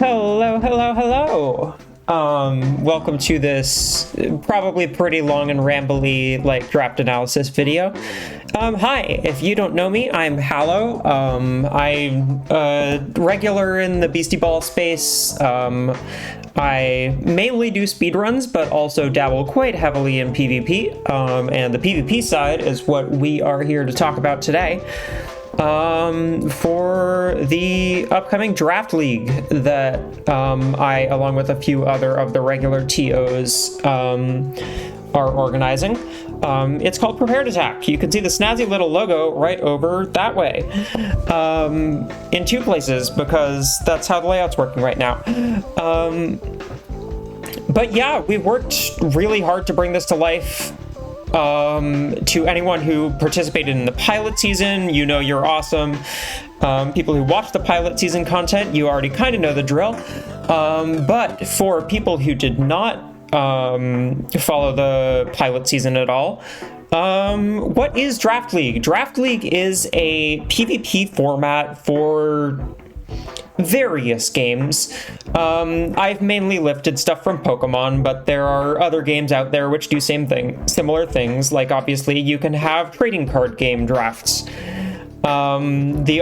Hello, hello, hello. Welcome to this probably pretty long and rambly draft analysis video. Hi, if you don't know me, I'm Hallow. I'm a regular in the Beastieball space. I mainly do speedruns, but also dabble quite heavily in PvP. And the PvP side is what we are here to talk about today. For the upcoming draft league that I, along with a few other of the regular TOs, are organizing. It's called Prepared Attack. You can see the snazzy little logo right over that way, in two places, because that's how the layout's working right now. But yeah, we've worked really hard to bring this to life. To anyone who participated in the pilot season, you know you're awesome. People who watch the pilot season content, you already kind of know the drill. But for people who did not follow the pilot season at all, what is Draft League? Draft League is a PvP format for various games. I've mainly lifted stuff from Pokemon, but there are other games out there which do similar things. Like, obviously, you can have trading card game drafts. The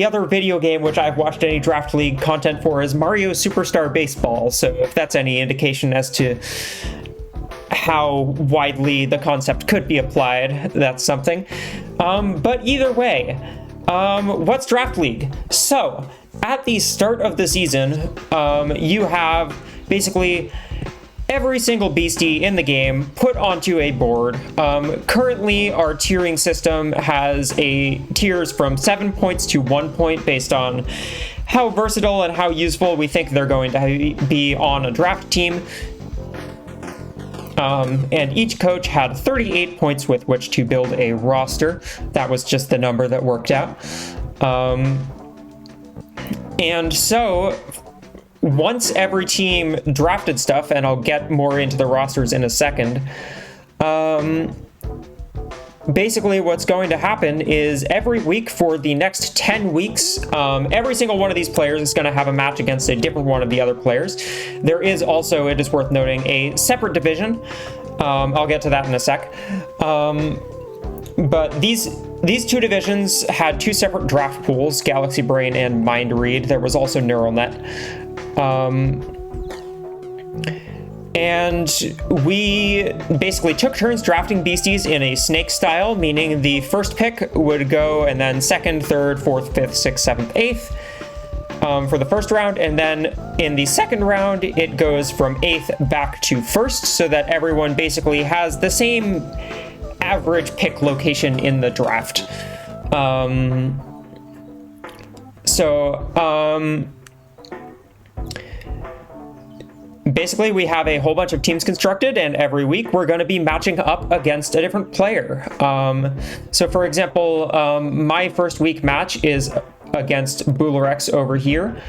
other video game which I've watched any Draft League content for is Mario Superstar Baseball. So if that's any indication as to how widely the concept could be applied, that's something. But either way, what's Draft League? So, at the start of the season, you have basically every single beastie in the game put onto a board. Currently, our tiering system has tiers from 7 points to 1 point based on how versatile and how useful we think they're going to be on a draft team. And each coach had 38 points with which to build a roster. That was just the number that worked out. And so, once every team drafted stuff, and I'll get more into the rosters in a second, basically what's going to happen is every week for the next 10 weeks, every single one of these players is going to have a match against a different one of the other players. There is also, it is worth noting, a separate division. I'll get to that in a sec. But these two divisions had two separate draft pools, Galaxy Brain and Mind Read. There was also Neural Net. And we basically took turns drafting beasties in a snake style, meaning the first pick would go, and then second, third, fourth, fifth, sixth, seventh, eighth for the first round. And then in the second round, it goes from eighth back to first, so that everyone basically has the same average pick location in the draft. Basically, we have a whole bunch of teams constructed, and every week we're going to be matching up against a different player. So, for example, my first week match is against Boolerex over here.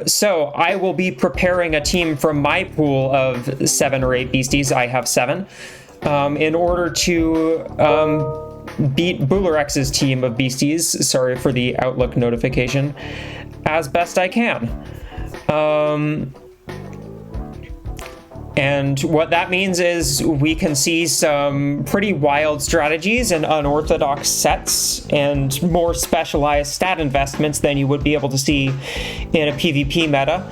So I will be preparing a team from my pool of 7 or 8 beasties. I have 7. In order to beat Boolerex's team of beasties, sorry for the Outlook notification, as best I can. And what that means is we can see some pretty wild strategies and unorthodox sets and more specialized stat investments than you would be able to see in a PvP meta,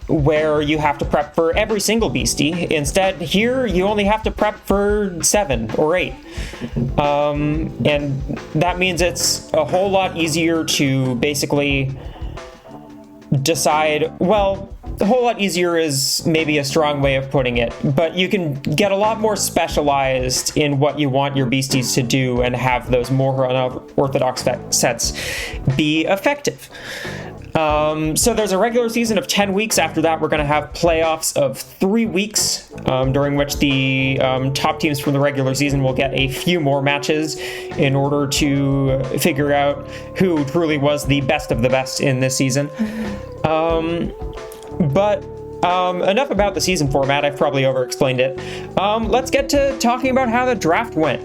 where you have to prep for every single beastie. Instead, here, you only have to prep for 7 or 8. And that means it's a whole lot easier to basically decide, well, a whole lot easier is maybe a strong way of putting it, but you can get a lot more specialized in what you want your beasties to do and have those more unorthodox sets be effective. So there's a regular season of 10 weeks. After that, we're going to have playoffs of 3 weeks, during which the top teams from the regular season will get a few more matches in order to figure out who truly was the best of the best in this season. But enough about the season format. I've probably over-explained it. Let's get to talking about how the draft went.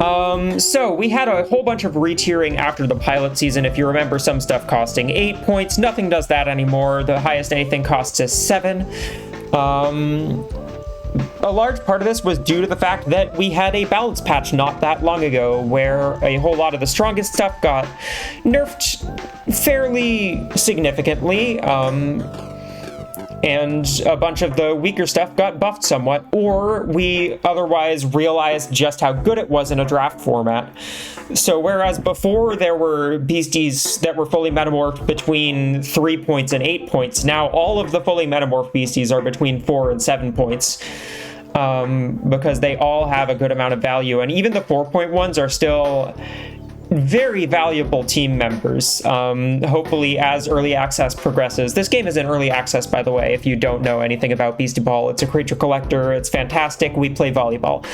So we had a whole bunch of retiering after the pilot season. If you remember, some stuff costing 8 points. Nothing does that anymore. The highest anything costs is 7. A large part of this was due to the fact that we had a balance patch not that long ago where a whole lot of the strongest stuff got nerfed fairly significantly, and a bunch of the weaker stuff got buffed somewhat, or we otherwise realized just how good it was in a draft format. So whereas before there were beasties that were fully metamorphed between 3 points and 8 points, now all of the fully metamorphed beasties are between 4 and 7 points, because they all have a good amount of value, and even the 4-point ones are still very valuable team members. Hopefully, as early access progresses. This game is in early access, by the way, if you don't know anything about Beastieball. It's a creature collector. It's fantastic. We play volleyball.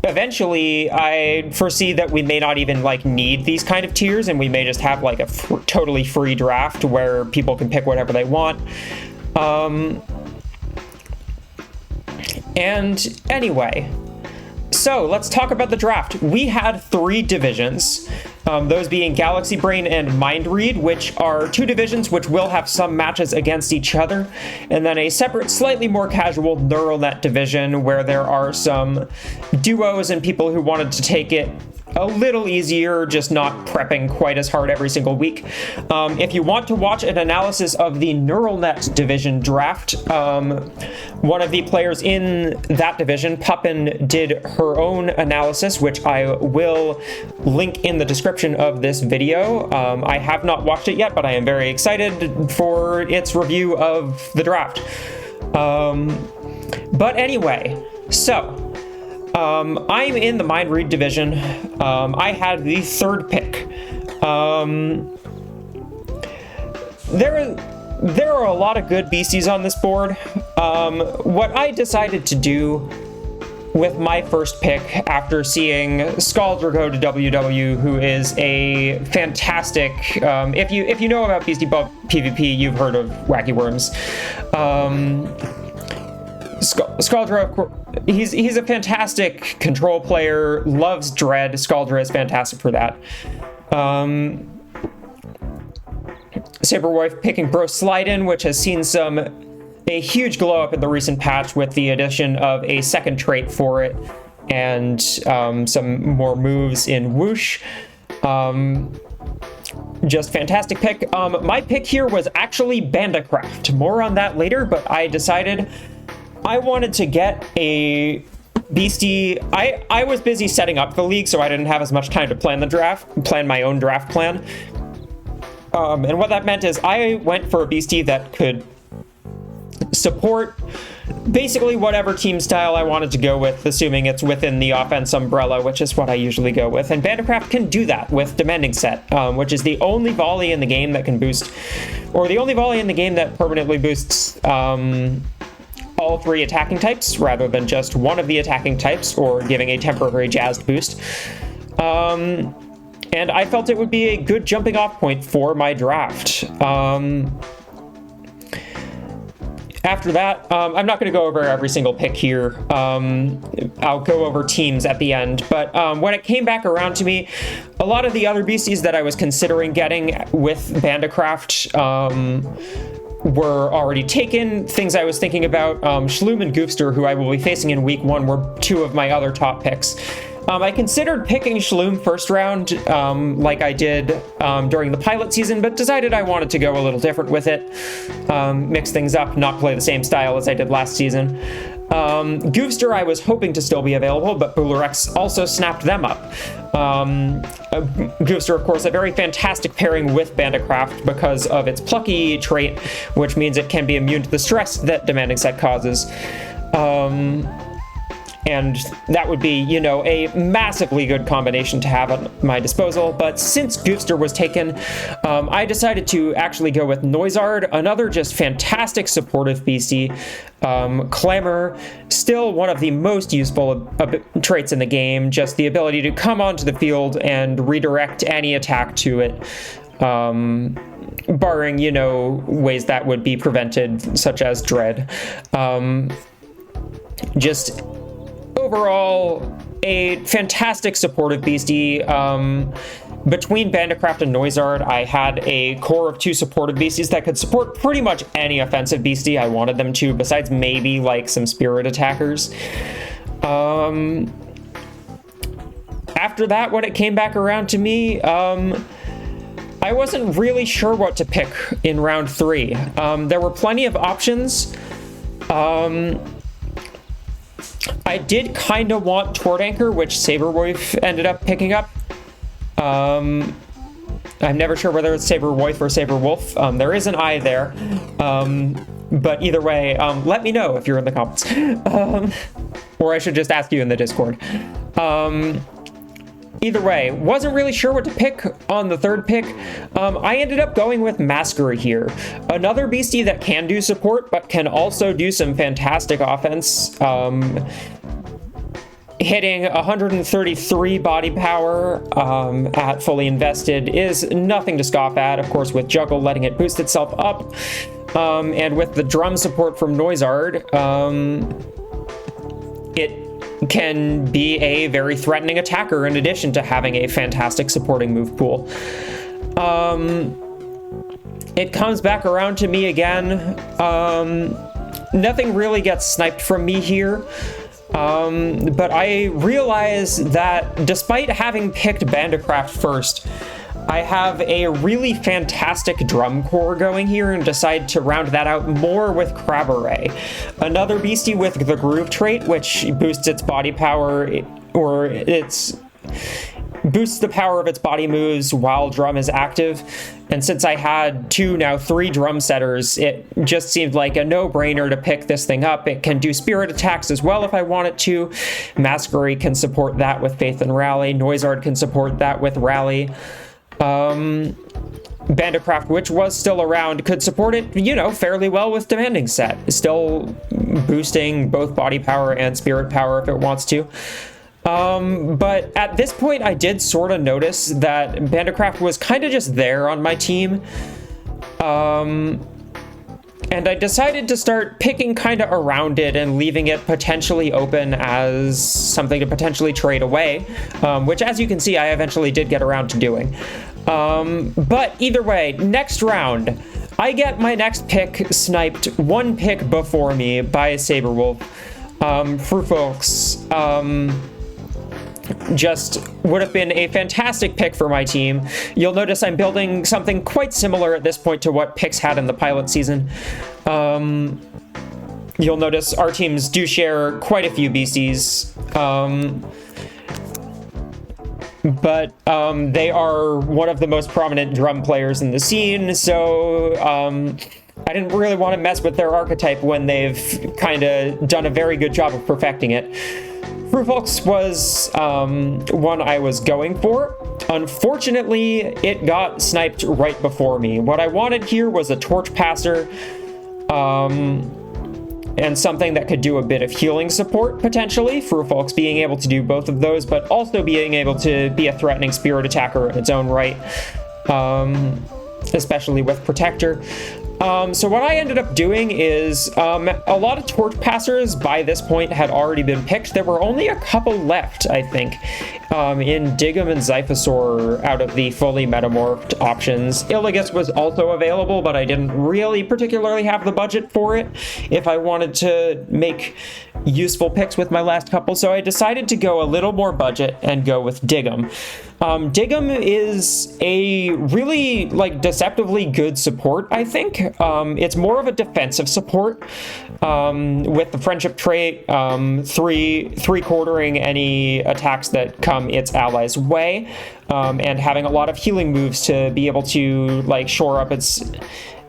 Eventually, I foresee that we may not even need these kind of tiers, and we may just have a totally free draft where people can pick whatever they want. And anyway, so let's talk about the draft. We had 3 divisions, those being Galaxy Brain and Mind Read, which are 2 divisions which will have some matches against each other, and then a separate, slightly more casual Neural Net division where there are some duos and people who wanted to take it a little easier, just not prepping quite as hard every single week. If you want to watch an analysis of the Neural Net division draft, one of the players in that division, Puppin, did her own analysis, which I will link in the description of this video. I have not watched it yet, but I am very excited for its review of the draft. But anyway, so I'm in the Mind Read division. I had the 3rd pick. There are a lot of good beasties on this board. What I decided to do with my first pick after seeing Scaldra go to WW, who is a fantastic, if you know about Beastieball PvP, you've heard of Wacky Worms. Scaldra, he's a fantastic control player, loves Dread. Scaldra is fantastic for that. Saberwife picking Bro Slide-In, which has seen a huge glow up in the recent patch with the addition of a second trait for it and some more moves in Whoosh. Just fantastic pick. My pick here was actually Bandicraft. More on that later, but I decided I wanted to get a beastie. I was busy setting up the league, so I didn't have as much time to plan my own draft plan. And what that meant is I went for a beastie that could support basically whatever team style I wanted to go with, assuming it's within the offense umbrella, which is what I usually go with. And Bandicraft can do that with Demanding Set, which is the only volley in the game that can boost, or the only volley in the game that permanently boosts all 3 attacking types rather than just one of the attacking types, or giving a temporary jazzed boost. And I felt it would be a good jumping off point for my draft. After that, I'm not going to go over every single pick here. I'll go over teams at the end. But when it came back around to me, a lot of the other beasties that I was considering getting with Bandicraft were already taken. Things I was thinking about, Shloom and Goofster, who I will be facing in week 1, were 2 of my other top picks. I considered picking Shloom first round, like I did during the pilot season, but decided I wanted to go a little different with it, mix things up, not play the same style as I did last season. Goofster I was hoping to still be available, but Boolerex also snapped them up. Goofster, of course, a very fantastic pairing with Bandicraft because of its plucky trait, which means it can be immune to the stress that Demanding Set causes. And that would be, a massively good combination to have at my disposal. But since Goofster was taken, I decided to actually go with Noizard, another just fantastic supportive beastie. Clamor, still one of the most useful traits in the game, just the ability to come onto the field and redirect any attack to it. barring, you know, ways that would be prevented, such as dread. Just overall, a fantastic supportive beastie. Between Bandicraft and Noizard, I had a core of 2 supportive beasties that could support pretty much any offensive beastie I wanted them to, besides maybe like some spirit attackers. After that, when it came back around to me, I wasn't really sure what to pick in round 3. There were plenty of options. I did kind of want Tort Anchor, which Saberwolf ended up picking up. I'm never sure whether it's Saberwolf or Saberwolf. There is an I there. But either way, let me know if you're in the comments. Or I should just ask you in the Discord. Either way, wasn't really sure what to pick on the 3rd pick. I ended up going with Masquer here. Another beastie that can do support, but can also do some fantastic offense. Hitting 133 body power at fully invested is nothing to scoff at. Of course, with Juggle letting it boost itself up. And with the drum support from Noizard, it can be a very threatening attacker in addition to having a fantastic supporting move pool. It comes back around to me again. Nothing really gets sniped from me here. But I realize that despite having picked Bandicraft first, I have a really fantastic drum core going here and decide to round that out more with Crabberay. Another beastie with the groove trait, which boosts its body power, or boosts the power of its body moves while drum is active. And since I had 2, now 3 drum setters, it just seemed like a no-brainer to pick this thing up. It can do spirit attacks as well if I want it to. Masquerade can support that with Faith and Rally. Noizard can support that with Rally. Bandicraft, which was still around, could support it, you know, fairly well with Demanding Set. Still boosting both body power and spirit power if it wants to. But at this point, I did sort of notice that Bandicraft was kind of just there on my team. And I decided to start picking kind of around it and leaving it potentially open as something to potentially trade away, which, as you can see, I eventually did get around to doing. But either way, next round, I get my next pick sniped 1 pick before me by Saberwolf. For folks, just would have been a fantastic pick for my team. You'll notice I'm building something quite similar at this point to what picks had in the pilot season. You'll notice our teams do share quite a few beasties. But they are one of the most prominent drum players in the scene, so I didn't really want to mess with their archetype when they've kind of done a very good job of perfecting it. Frufolks was one I was going for. Unfortunately, it got sniped right before me. What I wanted here was a Torch Passer, and something that could do a bit of healing support, potentially. Frufolks being able to do both of those, but also being able to be a threatening spirit attacker in its own right, especially with Protector. So what I ended up doing is a lot of Torch Passers by this point had already been picked. There were only a couple left, I think, in Digum and Zyphosaur out of the fully metamorphed options. Illigus was also available, but I didn't really particularly have the budget for it if I wanted to make useful picks with my last couple, so I decided to go a little more budget and go with Digum. Digum is a really, deceptively good support, I think. It's more of a defensive support, with the friendship trait, three-quartering any attacks that come its allies' way, and having a lot of healing moves to be able to, shore up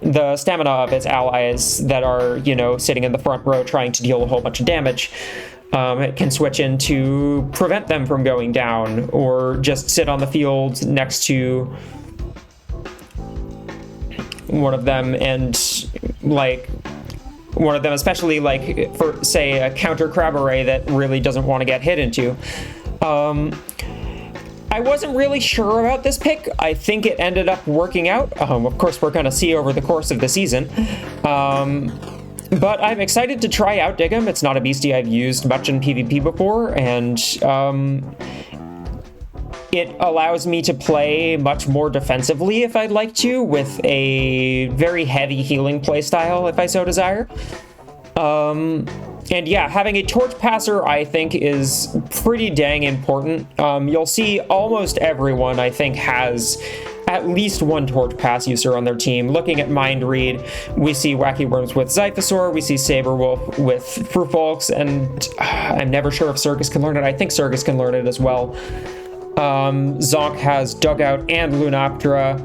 the stamina of its allies that are, sitting in the front row trying to deal a whole bunch of damage. It can switch in to prevent them from going down, or just sit on the field next to one of them and, one of them, especially, for, say, a counter Crabberay that really doesn't want to get hit into. I wasn't really sure about this pick. I think it ended up working out. Of course, we're going to see over the course of the season. But I'm excited to try out Dig'em. It's not a beastie I've used much in PvP before, and it allows me to play much more defensively if I'd like to, with a very heavy healing playstyle if I so desire. And yeah, having a torch passer, I think, is pretty dang important. You'll see almost everyone, I think, has at least one torch pass user on their team. Looking at Mind Read, we see Wacky Worms with Zyphosaur, we see Saberwolf with Fruitfolks, and I'm never sure if Circus can learn it. I think Circus can learn it as well. Zonk has Dugout and Lunaptera.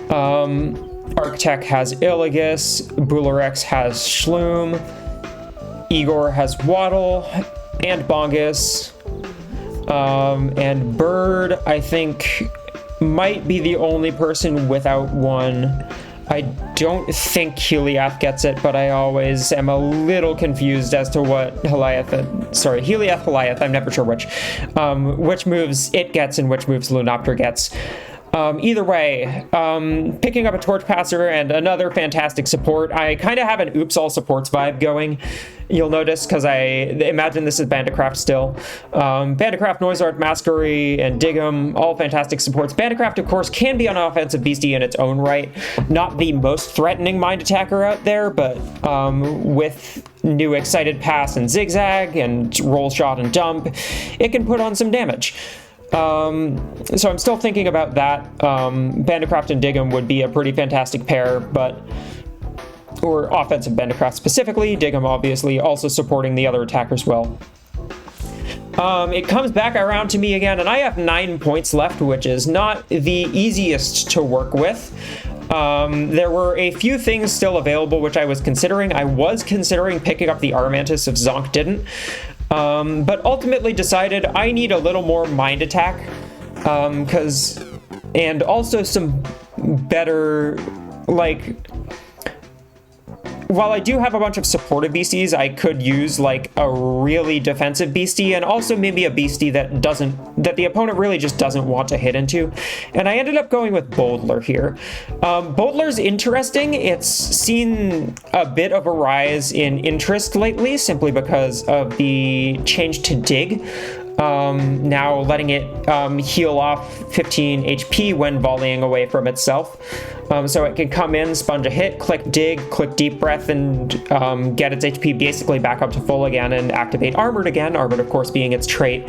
Arctech has Illigus. Bularex has Schloom. Igor has Waddle and Bongus. And Bird, I think, might be the only person without one. I don't think Heliath gets it, but I always am a little confused as to what Heliath, Heliath, I'm never sure which moves it gets and which moves Lunapter gets. Either way, picking up a Torch Passer and another fantastic support. I kind of have an Oops All Supports vibe going, you'll notice, because I imagine this is Bandicraft still. Bandicraft, Noisart, Masquery, and Dig'em, all fantastic supports. Bandicraft, of course, can be an offensive beastie in its own right. Not the most threatening mind attacker out there, but with new Excited Pass and Zigzag and Roll Shot and Dump, it can put on some damage. So I'm still thinking about that. Bandicraft and Dig'em would be a pretty fantastic pair, or offensive Bandicraft specifically, Dig'em obviously also supporting the other attackers well. It comes back around to me again, and I have 9 points left, which is not the easiest to work with. There were a few things still available which I was considering. I was considering picking up the Armantis if Zonk didn't. But ultimately decided I need a little more mind attack, and also some better, while I do have a bunch of supportive beasties, I could use like a really defensive beastie, and also maybe a beastie that the opponent really just doesn't want to hit into. And I ended up going with Boldler here. Boldler's interesting. It's seen a bit of a rise in interest lately, simply because of the change to Dig. Now letting it heal off 15 HP when volleying away from itself. So it can come in, sponge a hit, click Dig, click Deep Breath, and get its HP basically back up to full again and activate Armored again, Armored of course being its trait.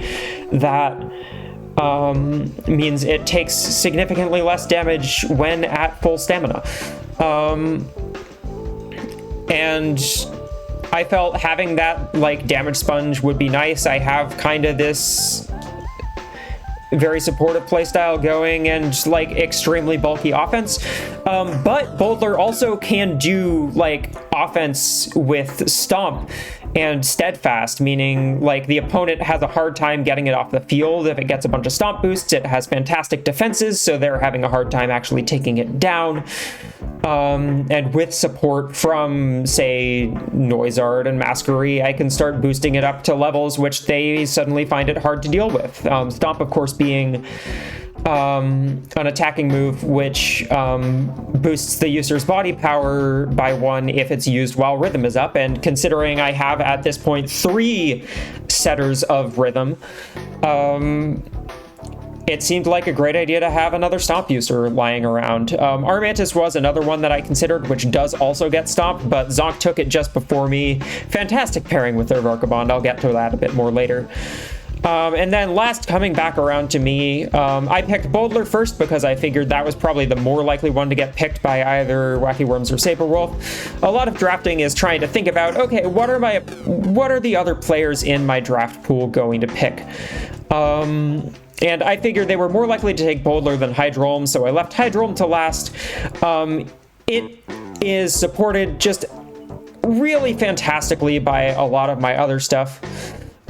That means it takes significantly less damage when at full stamina. And I felt having that damage sponge would be nice. I have kind of this very supportive playstyle going and extremely bulky offense. But Boldler also can do offense with Stomp and Steadfast, meaning the opponent has a hard time getting it off the field. If it gets a bunch of Stomp boosts, it has fantastic defenses, so they're having a hard time actually taking it down. And with support from, say, Noisart and Masquery, I can start boosting it up to levels which they suddenly find it hard to deal with. Stomp, of course, being an attacking move which boosts the user's body power by 1 if it's used while Rhythm is up, and considering I have at this point 3 setters of Rhythm, it seemed like a great idea to have another Stomp user lying around. Armantis was another one that I considered, which does also get Stomped, but Zonk took it just before me. Fantastic pairing with their Varkabond. I'll get to that a bit more later. And then last coming back around to me, I picked Boldler first because I figured that was probably the more likely one to get picked by either Wacky Worms or Saberwolf. A lot of drafting is trying to think about, okay, what are the other players in my draft pool going to pick? And I figured they were more likely to take Boldler than Hydrolm, so I left Hydrolm to last. It is supported just really fantastically by a lot of my other stuff,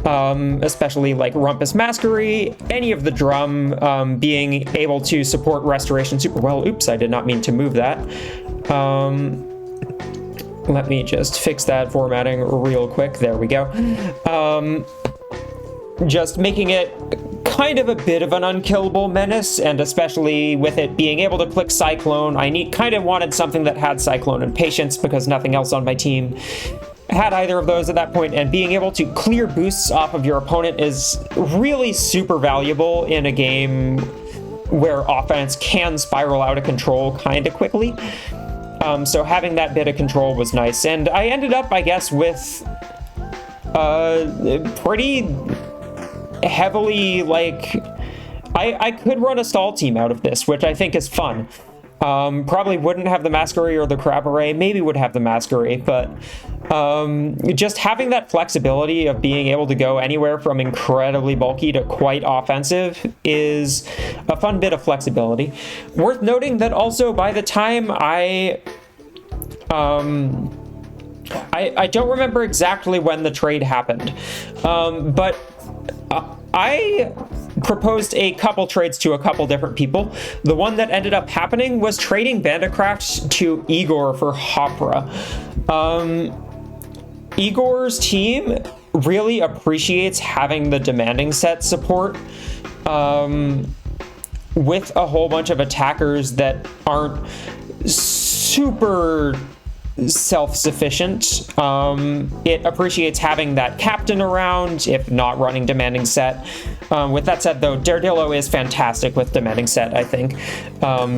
especially Rumpus Masquery, any of the drum being able to support Restoration super well. Oops, I did not mean to move that. Let me just fix that formatting real quick. There we go. Just making it kind of a bit of an unkillable menace, and especially with it being able to click Cyclone, I kind of wanted something that had Cyclone and Patience, because nothing else on my team had either of those at that point, and being able to clear boosts off of your opponent is really super valuable in a game where offense can spiral out of control kind of quickly. So having that bit of control was nice, and I ended up, I guess, with pretty heavily, like, I could run a stall team out of this, which I think is fun. Probably wouldn't have the Masquerade or the Crab Array, maybe would have the Masquerade, but just having that flexibility of being able to go anywhere from incredibly bulky to quite offensive is a fun bit of flexibility. Worth noting that also by the time I don't remember exactly when the trade happened, but I proposed a couple trades to a couple different people. The one that ended up happening was trading Bandicraft to Igor for Hopra. Igor's team really appreciates having the demanding set support with a whole bunch of attackers that aren't super self-sufficient. It appreciates having that captain around, if not running demanding set. With that said, though, Daredillo is fantastic with demanding set, I think,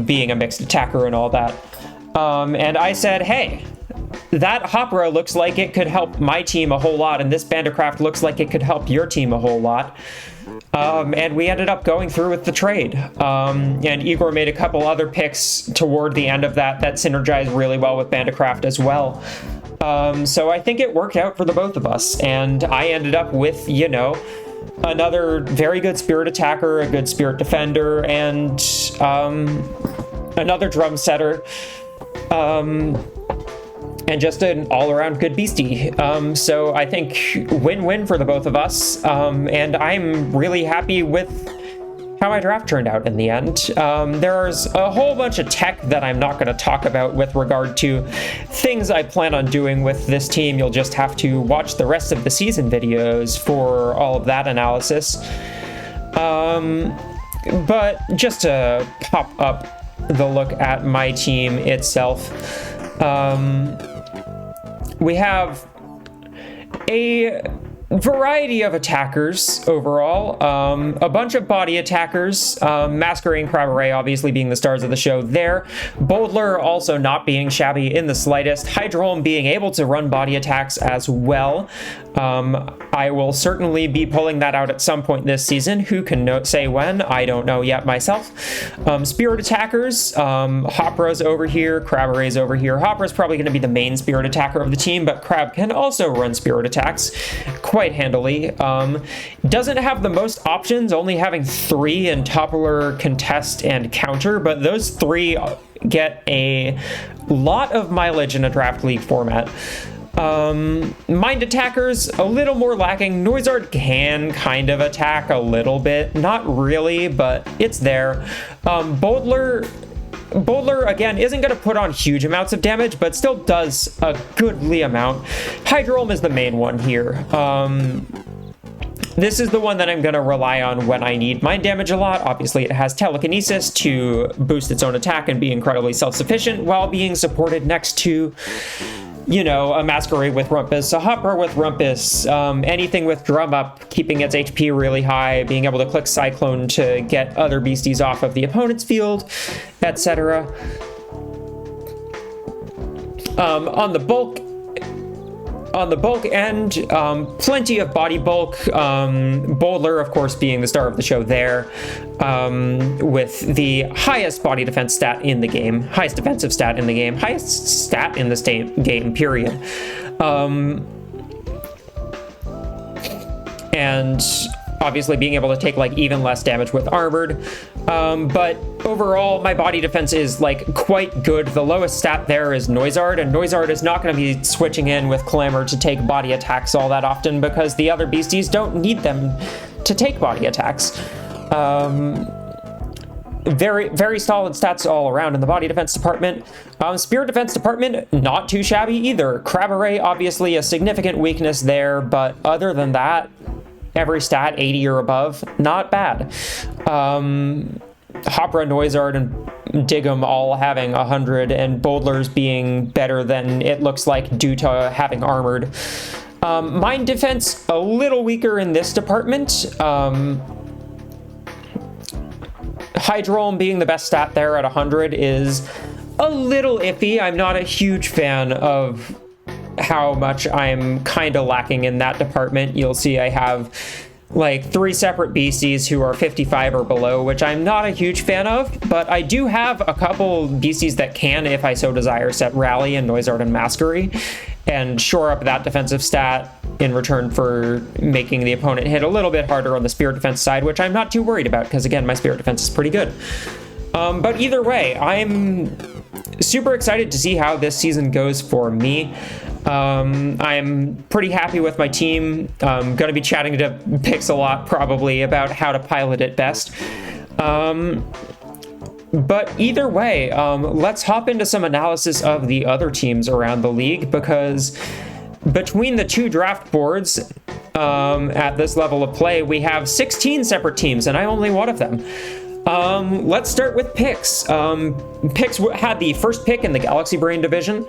being a mixed attacker and all that. And I said, hey, that Hopra looks like it could help my team a whole lot, and this Bandicraft looks like it could help your team a whole lot. And we ended up going through with the trade. And Igor made a couple other picks toward the end of that synergized really well with Bandicraft as well. So I think it worked out for the both of us, and I ended up with, you know, another very good spirit attacker, a good spirit defender, and another drum setter. And just an all-around good beastie. So I think win-win for the both of us, and I'm really happy with how my draft turned out in the end. There's a whole bunch of tech that I'm not going to talk about with regard to things I plan on doing with this team. You'll just have to watch the rest of the season videos for all of that analysis. But just to pop up the look at my team itself, we have a variety of attackers overall, a bunch of body attackers, Masquerade and Crab Array obviously being the stars of the show there, Boldler also not being shabby in the slightest, Hydrolm being able to run body attacks as well. I will certainly be pulling that out at some point this season. Who can say when? I don't know yet myself. Spirit attackers, Hopra's over here, Crab Array's over here. Hopra's probably going to be the main spirit attacker of the team, but Crab can also run spirit attacks quite handily. Doesn't have the most options, only having 3 in Toppler, Contest, and Counter, but those 3 get a lot of mileage in a draft league format. Mind attackers, a little more lacking. Noizard can kind of attack a little bit, not really, but it's there. Boldler, again, isn't going to put on huge amounts of damage, but still does a goodly amount. Hydrolm is the main one here. This is the one that I'm going to rely on when I need mind damage a lot. Obviously, it has telekinesis to boost its own attack and be incredibly self-sufficient while being supported next to, you know, a Masquerade with Rumpus, a Hopper with Rumpus, anything with Drum Up, keeping its HP really high, being able to click Cyclone to get other beasties off of the opponent's field, etc. On the bulk end, plenty of body bulk. Boldler, of course, being the star of the show there, with the highest body defense stat in the game, highest defensive stat in the game, highest stat in this game, period. And obviously being able to take like even less damage with armored. But overall, my body defense is like quite good. The lowest stat there is Noizard, and Noizard is not going to be switching in with Clamor to take body attacks all that often because the other beasties don't need them to take body attacks. Very, very solid stats all around in the body defense department. Spirit defense department, not too shabby either. Crab Array, obviously a significant weakness there, but other than that, every stat 80 or above. Not bad. Hopra, Noizard, and Dig'em all having 100, and Boldler's being better than it looks like due to having armored. Mind defense, a little weaker in this department. Hydrolm being the best stat there at 100 is a little iffy. I'm not a huge fan of how much I'm kind of lacking in that department. You'll see I have like 3 separate beasties who are 55 or below, which I'm not a huge fan of, but I do have a couple beasties that can, if I so desire, set Rally and Noizard and Masquery and shore up that defensive stat in return for making the opponent hit a little bit harder on the spirit defense side, which I'm not too worried about because, again, my spirit defense is pretty good. But either way, I'm super excited to see how this season goes for me. I'm pretty happy with my team. I'm going to be chatting to Pix a lot probably about how to pilot it best. But either way, let's hop into some analysis of the other teams around the league, because between the 2 draft boards at this level of play, we have 16 separate teams, and I'm only one of them. Let's start with Pix. Pix had the first pick in the Galaxy Brain division.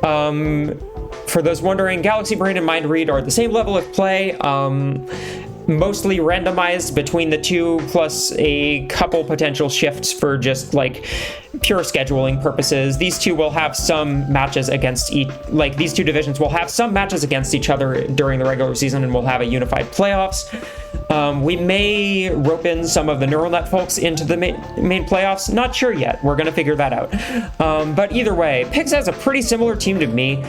For those wondering, Galaxy Brain and Mind Read are the same level of play, mostly randomized between the 2, plus a couple potential shifts for just like pure scheduling purposes. These 2 will have some matches against each, like these 2 divisions will have some matches against each other during the regular season, and we'll have a unified playoffs. We may rope in some of the neural net folks into the main playoffs. Not sure yet. We're going to figure that out. But either way, Pix has a pretty similar team to me.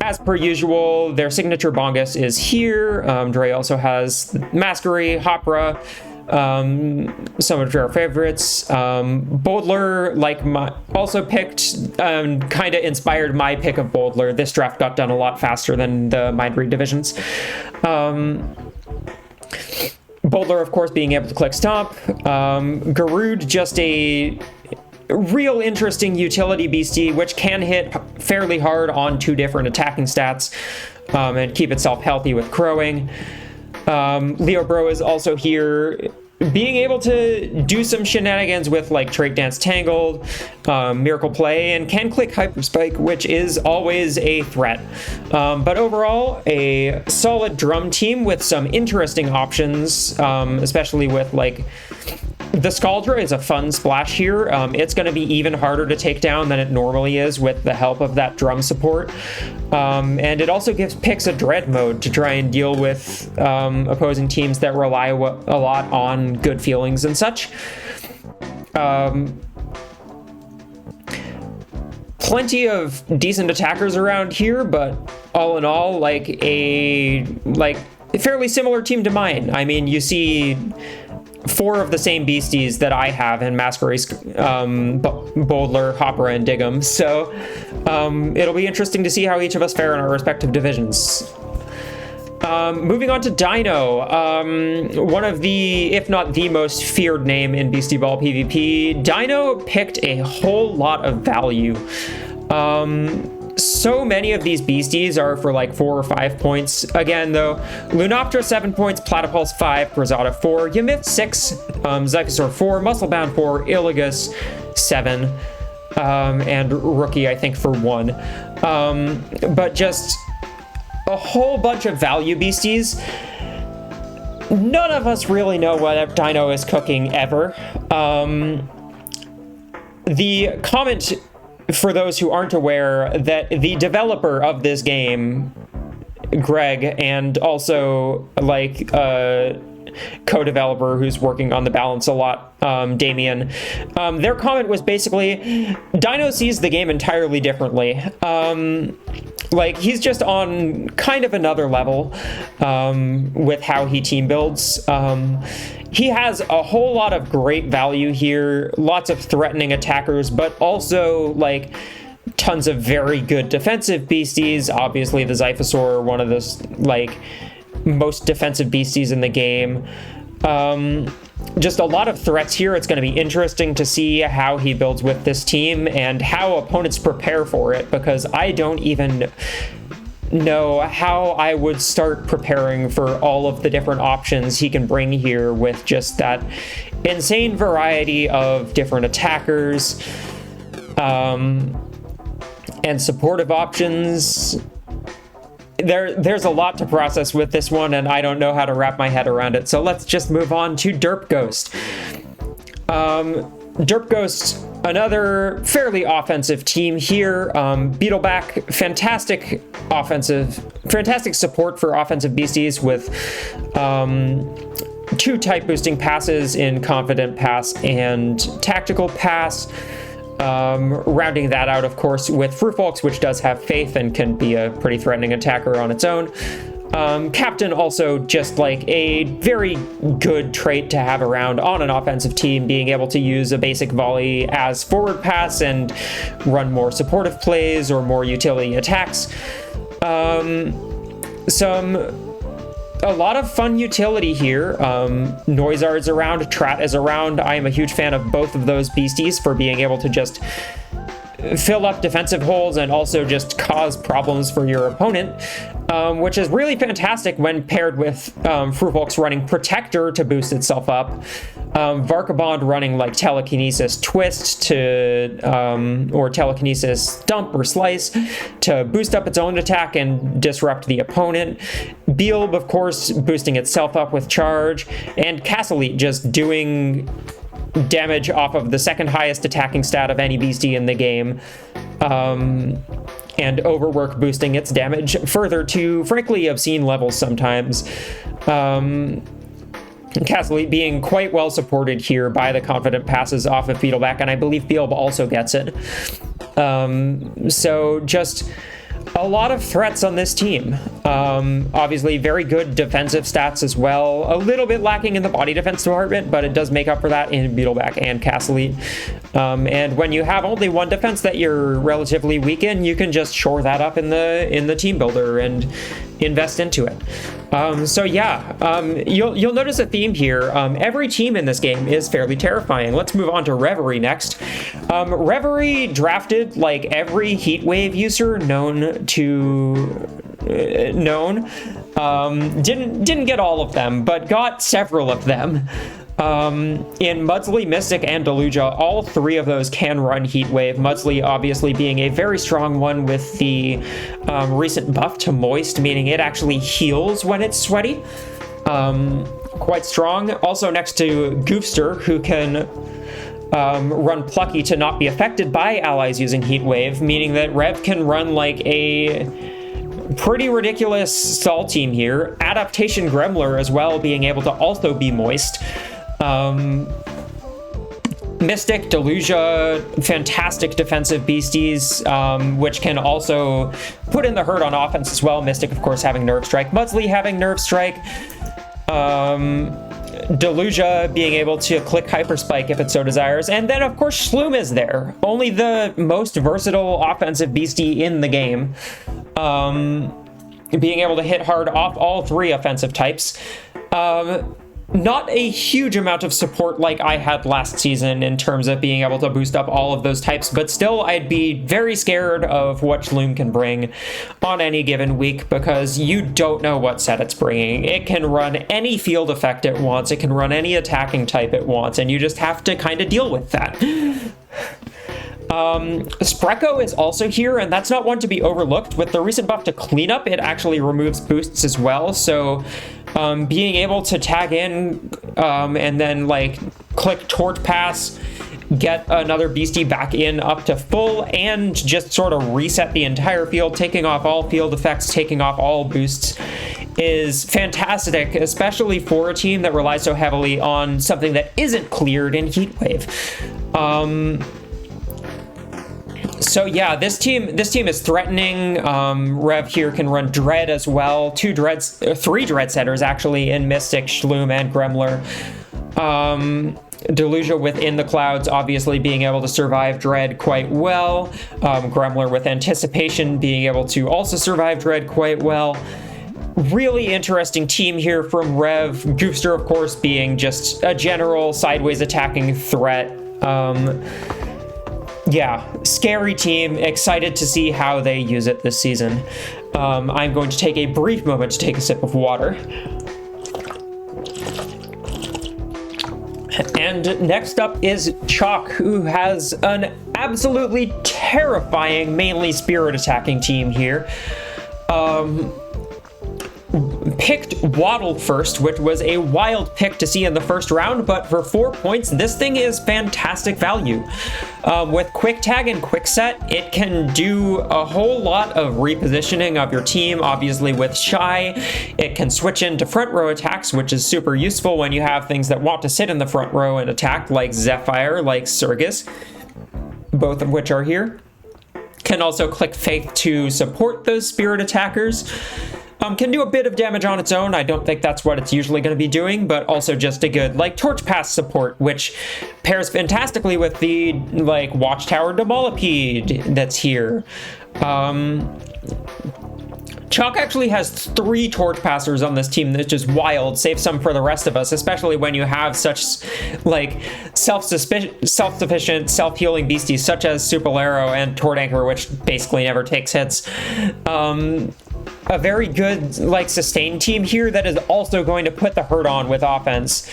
As per usual, their signature Bongus is here. Dre also has Masquery, Hopra, some of our favorites. Boldler, also picked, kind of inspired my pick of Boldler. This draft got done a lot faster than the Mind Read divisions. Boldler, of course, being able to click Stomp. Garud, just a real interesting utility beastie, which can hit fairly hard on 2 different attacking stats and keep itself healthy with crowing. Leo Bro is also here, being able to do some shenanigans with like Trait Dance Tangled, Miracle Play, and can click Hyper Spike, which is always a threat. But overall, a solid drum team with some interesting options, especially with like the Scaldra is a fun splash here. It's going to be even harder to take down than it normally is with the help of that drum support. And it also gives Pix a dread mode to try and deal with opposing teams that rely a lot on good feelings and such. Plenty of decent attackers around here, but all in all, like a fairly similar team to mine. I mean, you see 4 of the same beasties that I have in Masquery's, Boldler, Hopra, and Dig'em. So it'll be interesting to see how each of us fare in our respective divisions. Moving on to Dino, one of the, if not the most feared name in Beastieball PvP. Dino picked a whole lot of value. So many of these beasties are for like 4 or 5 points. Again, though, Lunoptera 7 points, Platypulse 5, Grisada 4, Ymith 6, Zycosaur 4, Musclebound 4, Illigus 7, and Rookie, I think, for 1. But just a whole bunch of value beasties. None of us really know what Dino is cooking ever. The comment, for those who aren't aware, that the developer of this game, Greg, and also like co-developer who's working on the balance a lot, Damien, their comment was basically, Dino sees the game entirely differently. Like, he's just on kind of another level with how he team builds. He has a whole lot of great value here, lots of threatening attackers, but also, like, tons of very good defensive beasties. Obviously, the Zyphosaur, one of the, like, most defensive beasties in the game. Just a lot of threats here. It's going to be interesting to see how he builds with this team and how opponents prepare for it, because I don't even know how I would start preparing for all of the different options he can bring here with just that insane variety of different attackers and supportive options. There's a lot to process with this one, and I don't know how to wrap my head around it. So let's just move on to Derp Ghost. Derp Ghost, another fairly offensive team here. Beetleback, fantastic support for offensive beasties with 2 type boosting passes in Confident Pass and Tactical Pass. Rounding that out, of course, with Frufolks, which does have Faith and can be a pretty threatening attacker on its own. Captain, also just like a very good trait to have around on an offensive team, being able to use a basic volley as forward pass and run more supportive plays or more utility attacks. A lot of fun utility here. Noizard is around, Trat is around. I am a huge fan of both of those beasties for being able to just fill up defensive holes and also just cause problems for your opponent, which is really fantastic when paired with Frufolks running Protector to boost itself up, Varkabond running like Telekinesis Twist to, or Telekinesis Dump or Slice to boost up its own attack and disrupt the opponent, Beelb, of course, boosting itself up with Charge, and Castlete just doing damage off of the second highest attacking stat of any beastie in the game, and Overwork boosting its damage further to frankly obscene levels sometimes. Castlete being quite well supported here by the confident passes off of Beetleback, and I believe Beelb also gets it. So just a lot of threats on this team. Obviously very good defensive stats as well. A little bit lacking in the body defense department, but it does make up for that in Beetleback and Castlete. And when you have only one defense that you're relatively weak in, you can just shore that up in the team builder and invest into it. So yeah, you'll notice a theme here. Every team in this game is fairly terrifying. Let's move on to Reverie next. Reverie drafted like every Heatwave user known. Didn't get all of them, but got several of them. In Mudsley, Mystic, and Deluja, all 3 of those can run Heatwave. Mudsley obviously being a very strong one with the recent buff to Moist, meaning it actually heals when it's sweaty. Quite strong. Also next to Goofster, who can run Plucky to not be affected by allies using Heatwave, meaning that Rev can run like a pretty ridiculous stall team here. Adaptation Gremler as well, being able to also be Moist. Mystic, Deluja, fantastic defensive beasties, which can also put in the hurt on offense as well. Mystic, of course, having Nerve Strike. Mudsley having Nerve Strike. Deluja being able to click Hyper Spike if it so desires. And then, of course, Shloom is there. Only the most versatile offensive beastie in the game. Being able to hit hard off all 3 offensive types. Not a huge amount of support like I had last season in terms of being able to boost up all of those types, but still I'd be very scared of what Shloom can bring on any given week because you don't know what set it's bringing. It can run any field effect it wants, it can run any attacking type it wants, and you just have to kind of deal with that. Spreco is also here, and that's not one to be overlooked. With the recent buff to Cleanup, it actually removes boosts as well, so being able to tag in and then like click Torch Pass, get another beastie back in up to full, and just sort of reset the entire field, taking off all field effects, taking off all boosts, is fantastic, especially for a team that relies so heavily on something that isn't cleared in Heatwave. So yeah, this team is threatening. Rev here can run Dread as well. 3 Dread setters actually in Mystic, Shloom, and Gremler. Deluja within the clouds, obviously being able to survive Dread quite well. Gremler with Anticipation being able to also survive Dread quite well. Really interesting team here from Rev. Goofster, of course, being just a general sideways attacking threat. Yeah, scary team. Excited to see how they use it this season. I'm going to take a brief moment to take a sip of water. And next up is Chalk, who has an absolutely terrifying, mainly spirit attacking team here. Picked Waddle first, which was a wild pick to see in the first round, but for 4 points, this thing is fantastic value. With Quick Tag and Quick Set, it can do a whole lot of repositioning of your team. Obviously with Shy, it can switch into front row attacks, which is super useful when you have things that want to sit in the front row and attack, like Zephyr, like Surgus, both of which are here. Can also click Faith to support those spirit attackers. Can do a bit of damage on its own. I don't think that's what it's usually going to be doing, but also just a good, like, Torch Pass support, which pairs fantastically with the, like, Watchtower Demolipede that's here. Chalk actually has 3 Torch Passers on this team that's just wild. Save some for the rest of us, especially when you have such, like, self-sufficient, self-healing beasties such as Supalero and Tordanker, which basically never takes hits. A very good, like, sustain team here that is also going to put the hurt on with offense.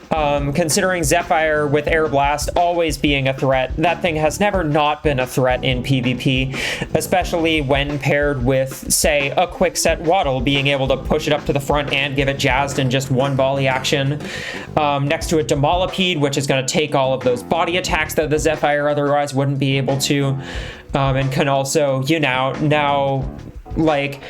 Considering Zephyr with Air Blast always being a threat, that thing has never not been a threat in PvP, especially when paired with, say, a Quick Set Waddle, being able to push it up to the front and give it jazzed in just one volley action. Next to a Demolipede, which is going to take all of those body attacks that the Zephyr otherwise wouldn't be able to, and can also, you know, now, like,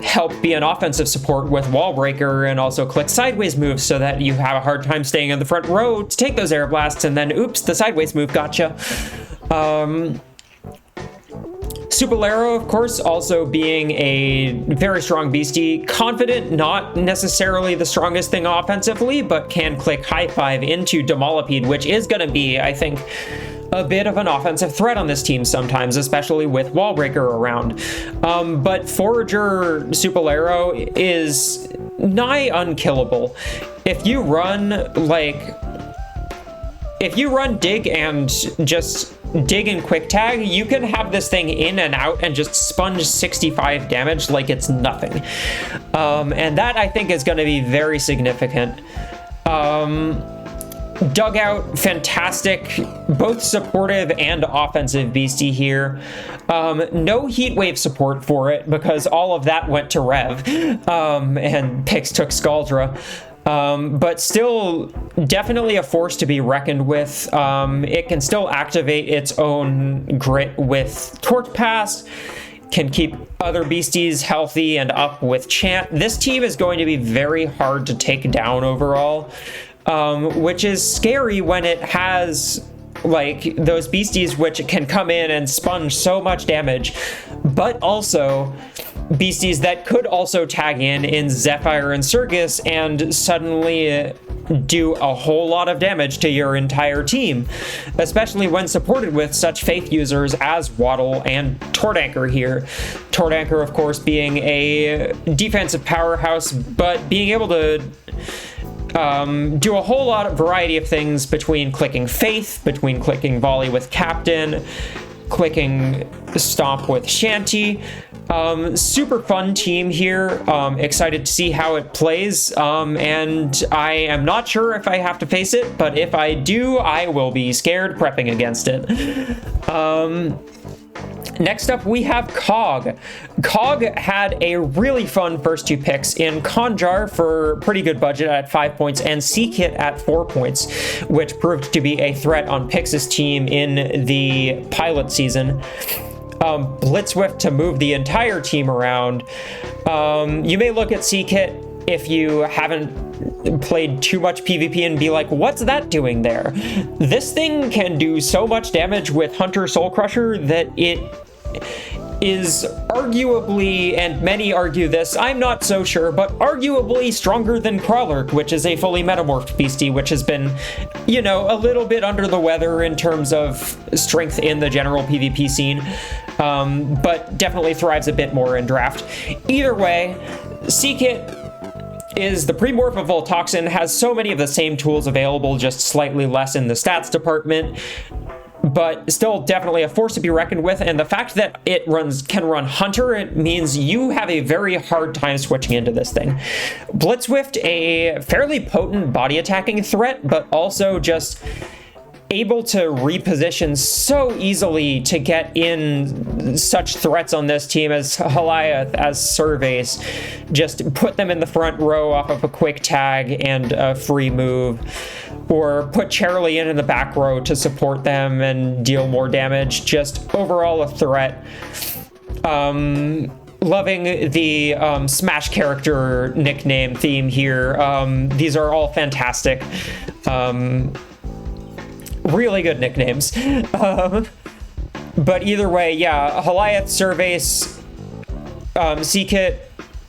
help be an offensive support with Wall Breaker and also click sideways moves so that you have a hard time staying in the front row to take those air blasts, and then oops, the sideways move gotcha. Supalero, of course, also being a very strong beastie. Confident, not necessarily the strongest thing offensively, but can click high five into Demolipede, which is going to be, I think, a bit of an offensive threat on this team sometimes, especially with Wallbreaker around. But Forager Supalero is nigh unkillable. If you run Dig and just Dig and Quick Tag, you can have this thing in and out and just sponge 65 damage like it's nothing. And that, I think, is going to be very significant. Dugout, fantastic, both supportive and offensive beastie here. No heat wave support for it because all of that went to Rev, and Pix took Scaldra. But still definitely a force to be reckoned with. It can still activate its own grit with Torch Pass, can keep other beasties healthy and up with Chant. This team is going to be very hard to take down overall. Which is scary when it has, like, those beasties which can come in and sponge so much damage, but also beasties that could also tag in Zephyr and Surgus and suddenly do a whole lot of damage to your entire team, especially when supported with such faith users as Waddle and Tordanker here. Tordanker, of course, being a defensive powerhouse, but being able to do a whole lot of variety of things between clicking Faith, between clicking Volley with Captain, clicking Stomp with Shanty. Super fun team here. Excited to see how it plays. And I am not sure if I have to face it, but if I do, I will be scared prepping against it. Next up, we have Cog. Cog had a really fun first 2 picks in Conjar for pretty good budget at 5 points and Seekit at 4 points, which proved to be a threat on Pix's team in the pilot season. Blitzwift to move the entire team around. You may look at Seekit if you haven't played too much PvP and be like, what's that doing there? This thing can do so much damage with Hunter Soul Crusher that it is arguably, and many argue this, I'm not so sure, but arguably stronger than Crawler, which is a fully metamorphed beastie, which has been, you know, a little bit under the weather in terms of strength in the general PvP scene, but definitely thrives a bit more in draft. Either way, Seekit is the pre-morph of Voltoxin, has so many of the same tools available, just slightly less in the stats department. but still definitely a force to be reckoned with. And the fact that it can run Hunter, it means you have a very hard time switching into this thing. Blitzwift, a fairly potent body attacking threat, but also just able to reposition so easily to get in such threats on this team as Goliath, as Surveys. Just put them in the front row off of a quick tag and a free move, or put Charlie in the back row to support them and deal more damage. Just overall a threat. Loving the Smash character nickname theme here. These are all fantastic. Really good nicknames. But either way, yeah, Goliath, Surveys, Seekit,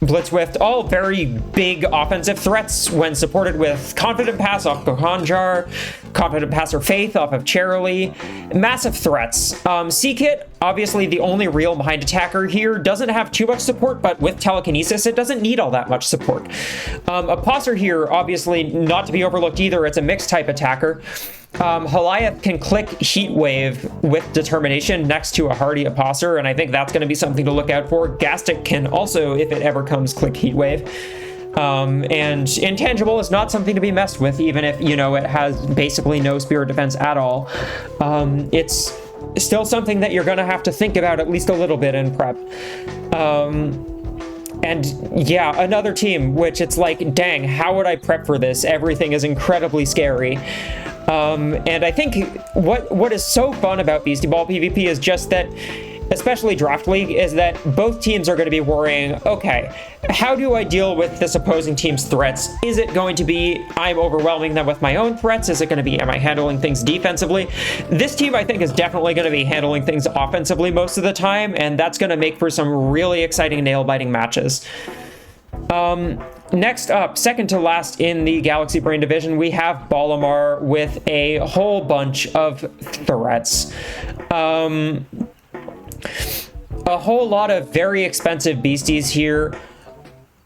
Blitzwift, all very big offensive threats when supported with Confident Pass off of Konjar, Confident Pass or Faith off of Charlie. Massive threats. Seekit, obviously the only real behind attacker here, doesn't have too much support, but with Telekinesis, it doesn't need all that much support. Apostle here, obviously not to be overlooked either, it's a mixed type attacker. Goliath can click Heat Wave with Determination next to a hardy Apostle, and I think that's going to be something to look out for. Gastic can also, if it ever comes, click Heat Wave. And Intangible is not something to be messed with, even if, you know, it has basically no Spirit Defense at all. It's still something that you're going to have to think about at least a little bit in prep. And yeah, another team, which it's like, dang, how would I prep for this? Everything is incredibly scary. And I think what is so fun about Beastieball PvP is just that, especially Draft League, is that both teams are going to be worrying, okay, how do I deal with this opposing team's threats? Is it going to be I'm overwhelming them with my own threats? Is it going to be am I handling things defensively? This team, I think, is definitely going to be handling things offensively most of the time, and that's going to make for some really exciting nail-biting matches. Next up, second to last in the Galaxy Brain division, we have Balamar with a whole bunch of threats. A whole lot of very expensive beasties here.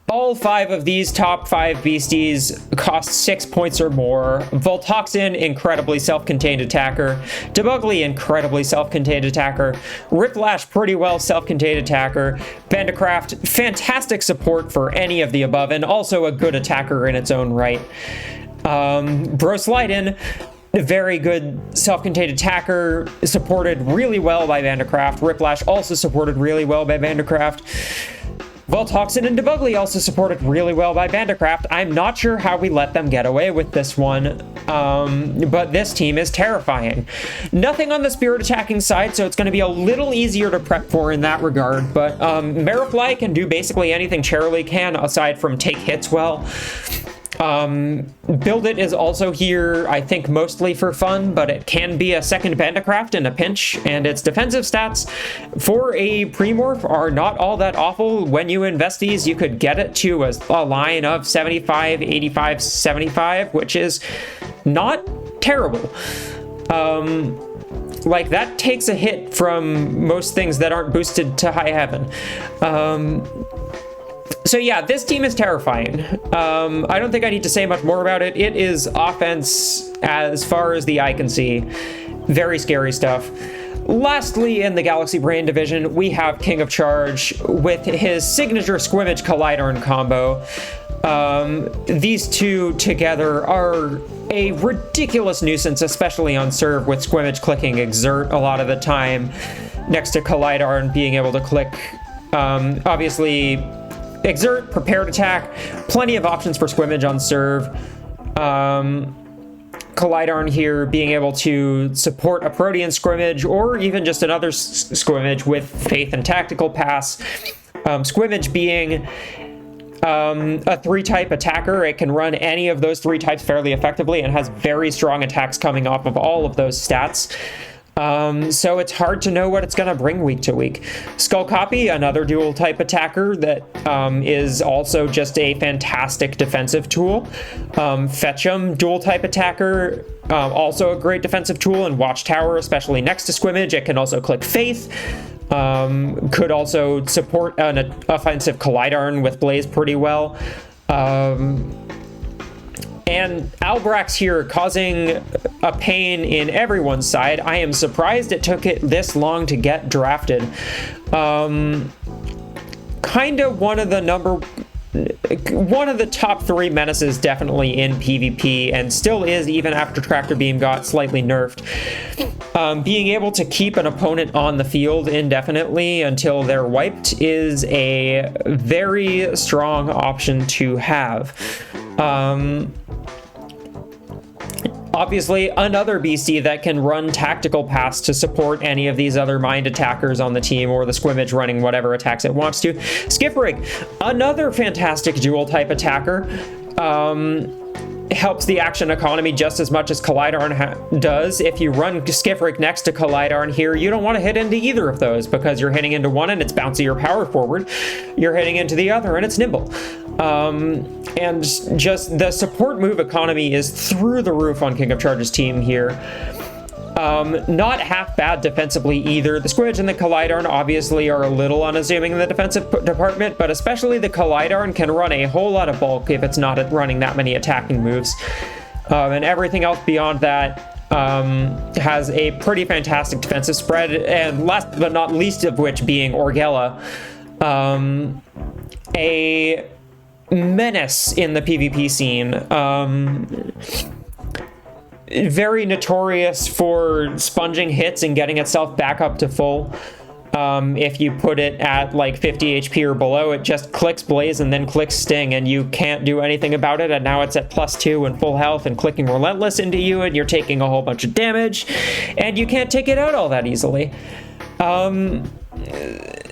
All 5 of these top 5 beasties cost 6 points or more. Voltoxin, incredibly self-contained attacker. Debugly, incredibly self-contained attacker. Riplash, pretty well self-contained attacker. Bandicraft, fantastic support for any of the above, and also a good attacker in its own right. Brosliden, a very good self-contained attacker, supported really well by Bandicraft. Riplash also supported really well by Bandicraft. Voltoxin and Debugly also supported really well by Bandicraft. I'm not sure how we let them get away with this one, but this team is terrifying. Nothing on the spirit attacking side, so it's going to be a little easier to prep for in that regard, but Marifly can do basically anything Charlie can, aside from take hits well. Build It is also here, I think, mostly for fun, but it can be a second Bandicraft in a pinch, and its defensive stats for a Primorph are not all that awful. When you invest these, you could get it to a line of 75, 85, 75, which is not terrible. Like, that takes a hit from most things that aren't boosted to high heaven. So yeah, this team is terrifying. I don't think I need to say much more about it. It is offense as far as the eye can see. Very scary stuff. Lastly, in the Galaxy Brain division, we have King of Charge with his signature Squimmage Collidarn combo. These two together are a ridiculous nuisance, especially on serve, with Squimmage clicking Exert a lot of the time, next to Collidarn being able to click, obviously, Exert, Prepared Attack, plenty of options for Squimmage on serve. Collidarn here being able to support a Protean Squimmage, or even just another Squimmage with Faith and Tactical Pass. Squimmage being a 3-type attacker, it can run any of those 3 types fairly effectively and has very strong attacks coming off of all of those stats. So it's hard to know what it's going to bring week to week. Skull Copy, another dual type attacker that is also just a fantastic defensive tool. Fetch'em, dual type attacker, also a great defensive tool. And Watchtower, especially next to Squimmage, it can also click Faith. Could also support an offensive Collidarn with Blaze pretty well. And Albrax here causing a pain in everyone's side. I am surprised it took it this long to get drafted. Kind of one of the top 3 menaces definitely in PvP, and still is even after Tractor Beam got slightly nerfed. Being able to keep an opponent on the field indefinitely until they're wiped is a very strong option to have. Obviously, another beastie that can run tactical paths to support any of these other mind attackers on the team, or the squimmage running whatever attacks it wants to. Skiffrig, another fantastic dual type attacker. Helps the action economy just as much as Collidarn does. If you run Skiffrig next to Collidarn here, you don't want to hit into either of those, because you're hitting into one and it's bouncy or power forward. You're hitting into the other and it's nimble. And just the support move economy is through the roof on King of Charge's team here. Not half bad defensively either. The Squidge and the Collidarn obviously are a little unassuming in the defensive department, but especially the Collidarn can run a whole lot of bulk if it's not running that many attacking moves. And everything else beyond that has a pretty fantastic defensive spread, and last but not least of which being Orgella, a menace in the PvP scene. Very notorious for sponging hits and getting itself back up to full. If you put it at like 50 HP or below, it just clicks Blaze and then clicks Sting, and you can't do anything about it, and now it's at +2 and full health and clicking Relentless into you, and you're taking a whole bunch of damage, and you can't take it out all that easily.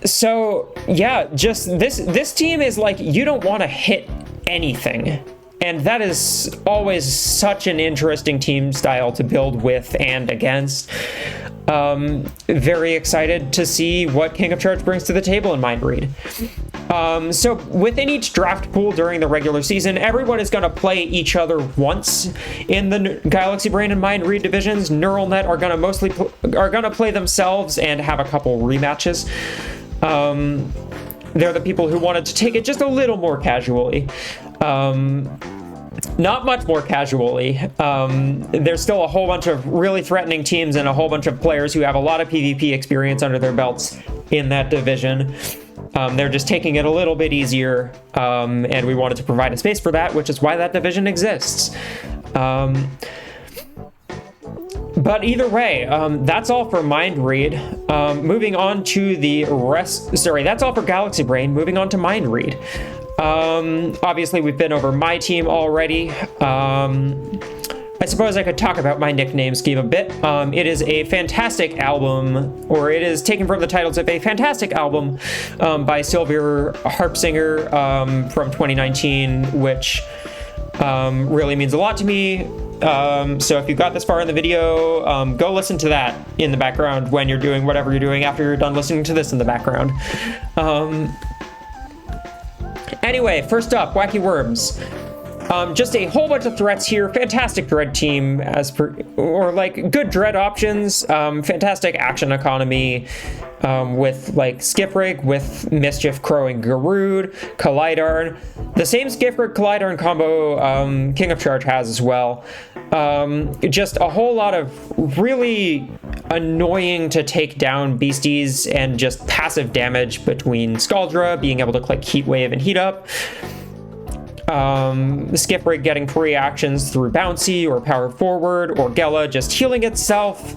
So yeah, just this team is like, you don't want to hit anything. And that is always such an interesting team style to build with and against. Very excited to see what King of Charge brings to the table in Mind Read. So within each draft pool during the regular season, everyone is going to play each other once. In the Galaxy Brain and Mind Read divisions, Neural Net are going to play themselves and have a couple rematches. They're the people who wanted to take it just a little more casually. Not much more casually. There's still a whole bunch of really threatening teams and a whole bunch of players who have a lot of PvP experience under their belts in that division. They're just taking it a little bit easier, and we wanted to provide a space for that, which is why that division exists. But either way, that's all for Mind Read. Moving on to the rest... Sorry, that's all for Galaxy Brain. Moving on to Mind Read. Obviously, we've been over my team already. I suppose I could talk about my nickname scheme a bit. It is a fantastic album, or it is taken from the titles of a fantastic album by Sylvia Harpsinger from 2019, which really means a lot to me. So if you got this far in the video, go listen to that in the background when you're doing whatever you're doing after you're done listening to this in the background. Anyway, first up, Wacky Worms. Just a whole bunch of threats here. Fantastic dread team, or like good dread options. Fantastic action economy, with like Skiffrig, with Mischief, Crowing Garude, Collidarn. The same Skiffrig Collidarn combo King of Charge has as well. Just a whole lot of really annoying to take down beasties and just passive damage between Scaldra, being able to click Heat Wave and Heat Up. Skiffrig getting free actions through Bouncy or Power Forward, or Gela just healing itself,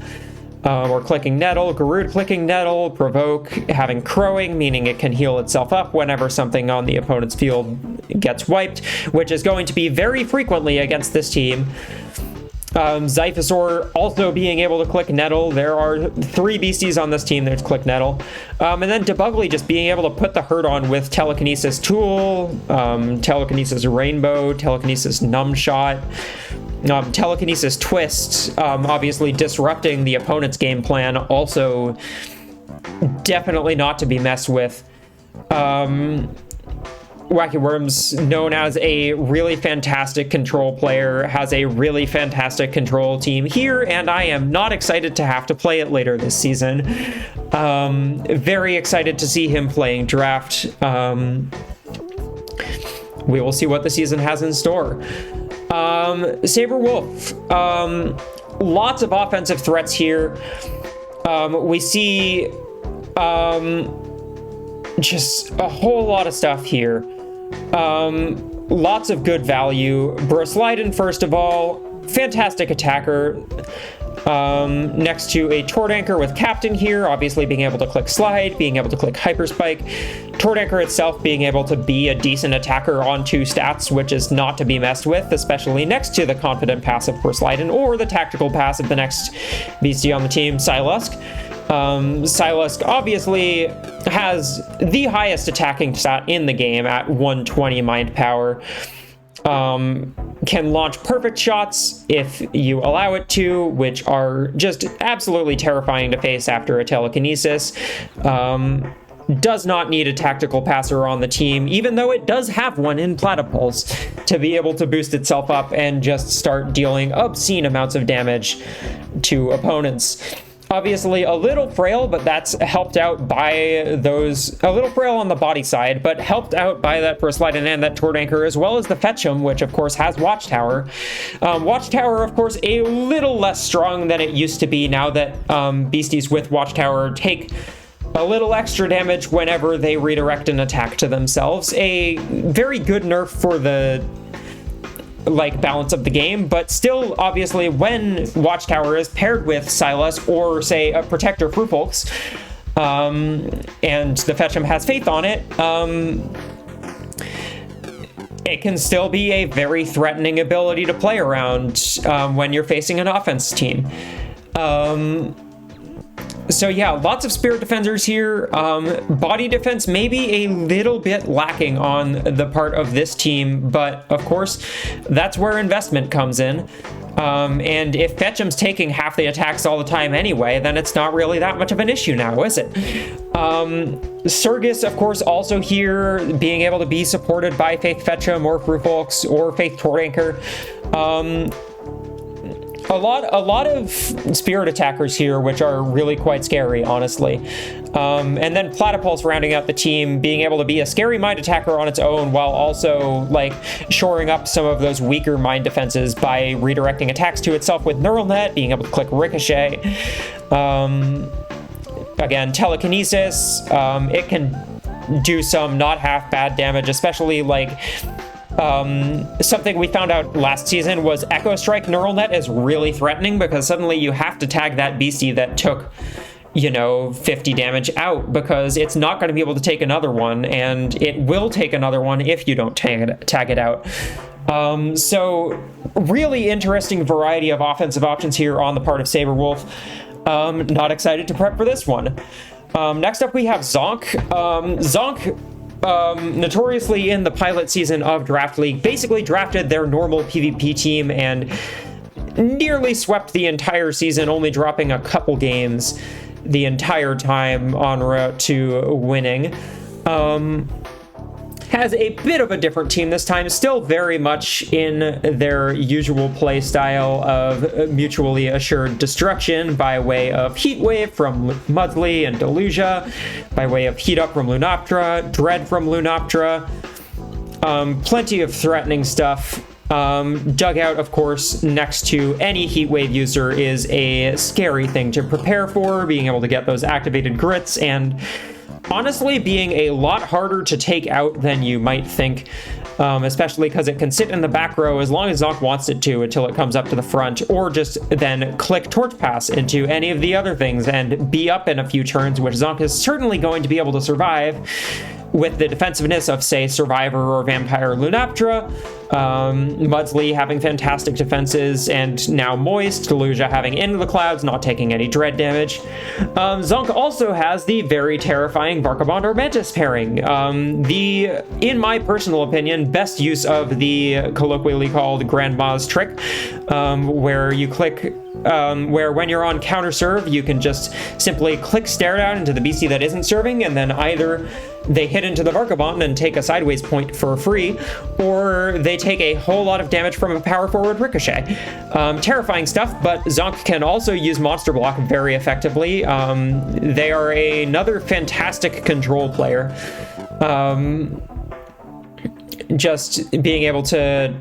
or clicking Nettle, Garude clicking Nettle, Provoke, having Crowing, meaning it can heal itself up whenever something on the opponent's field gets wiped, which is going to be very frequently against this team. Zyphosaur also being able to click Nettle. There are 3 beasties on this team that click Nettle. And then Debugly just being able to put the hurt on with Telekinesis Tool, Telekinesis Rainbow, Telekinesis Numb Shot, Telekinesis Twist, obviously disrupting the opponent's game plan, also definitely not to be messed with. Wacky Worms, known as a really fantastic control player, has a really fantastic control team here, and I am not excited to have to play it later this season. Very excited to see him playing draft. We will see what the season has in store. Saber Wolf, lots of offensive threats here. We see just a whole lot of stuff here. Lots of good value. Brosleiden, first of all, fantastic attacker. Next to a Tord Anchor with Captain here, obviously being able to click Slide, being able to click Hyperspike. Tord Anchor itself being able to be a decent attacker on 2 stats, which is not to be messed with, especially next to the confident passive Brosleiden or the tactical pass of the next beastie on the team, Sylusk. Sylusk obviously has the highest attacking stat in the game at 120 mind power. Can launch perfect shots if you allow it to, which are just absolutely terrifying to face after a telekinesis. Does not need a tactical passer on the team, even though it does have one in Platypulse, to be able to boost itself up and just start dealing obscene amounts of damage to opponents. Obviously a little frail, but that's helped out by those, a little frail on the body side, but helped out by that Brosleiden and that Tord Anchor, as well as the Fetch'em, which of course has Watchtower. Watchtower, of course, a little less strong than it used to be now that beasties with Watchtower take a little extra damage whenever they redirect an attack to themselves. A very good nerf for the balance of the game, but still, obviously, when Watchtower is paired with Sylusk or, say, a Protector Frufolks, and the Fetch'em has faith on it, it can still be a very threatening ability to play around when you're facing an offense team. So yeah, lots of Spirit Defenders here. Body defense maybe a little bit lacking on the part of this team, but of course, that's where investment comes in. And if Fetch'em's taking half the attacks all the time anyway, then it's not really that much of an issue now, is it? Surgus, of course, also here, being able to be supported by Faith Fetch'em or Frufolks or Faith Tord Anchor. A lot of Spirit attackers here, which are really quite scary, honestly. And then Platypulse rounding out the team, being able to be a scary mind attacker on its own, while also, shoring up some of those weaker mind defenses by redirecting attacks to itself with Neural Net, being able to click Ricochet. Again, Telekinesis, it can do some not half bad damage, especially, something we found out last season was Echo Strike Neural Net is really threatening, because suddenly you have to tag that beastie that took, 50 damage out, because it's not going to be able to take another one, and it will take another one if you don't tag it out. So really interesting variety of offensive options here on the part of Saber Wolf. Not excited to prep for this one. Next up we have Zonk. Zonk, notoriously in the pilot season of Draft League, basically drafted their normal PvP team and nearly swept the entire season, only dropping a couple games the entire time en route to winning. Has a bit of a different team this time, still very much in their usual play style of mutually assured destruction by way of Heat Wave from Mudsley and Delusia, by way of Heat Up from Lunoptera, Dread from Lunoptera. Plenty of threatening stuff. Dugout, of course, next to any Heat Wave user is a scary thing to prepare for, being able to get those activated grits, and honestly being a lot harder to take out than you might think, especially because it can sit in the back row as long as Zonk wants it to until it comes up to the front, or just then click Torch Pass into any of the other things and be up in a few turns, which Zonk is certainly going to be able to survive with the defensiveness of, say, Survivor or Vampire Lunoptera, Mudsley having fantastic defenses, and now Moist, Delusia having Into the Clouds, not taking any dread damage. Zonk also has the very terrifying Varkabond or Mantis pairing. In my personal opinion, best use of the colloquially called Grandma's trick, where you click where when you're on counter serve, you can just simply click Stare Down into the beastie that isn't serving, and then either they hit into the Varkabond and take a sideways point for free, or they take a whole lot of damage from a power forward Ricochet. Terrifying stuff, but Zonk can also use Monster Block very effectively. They are another fantastic control player. Just being able to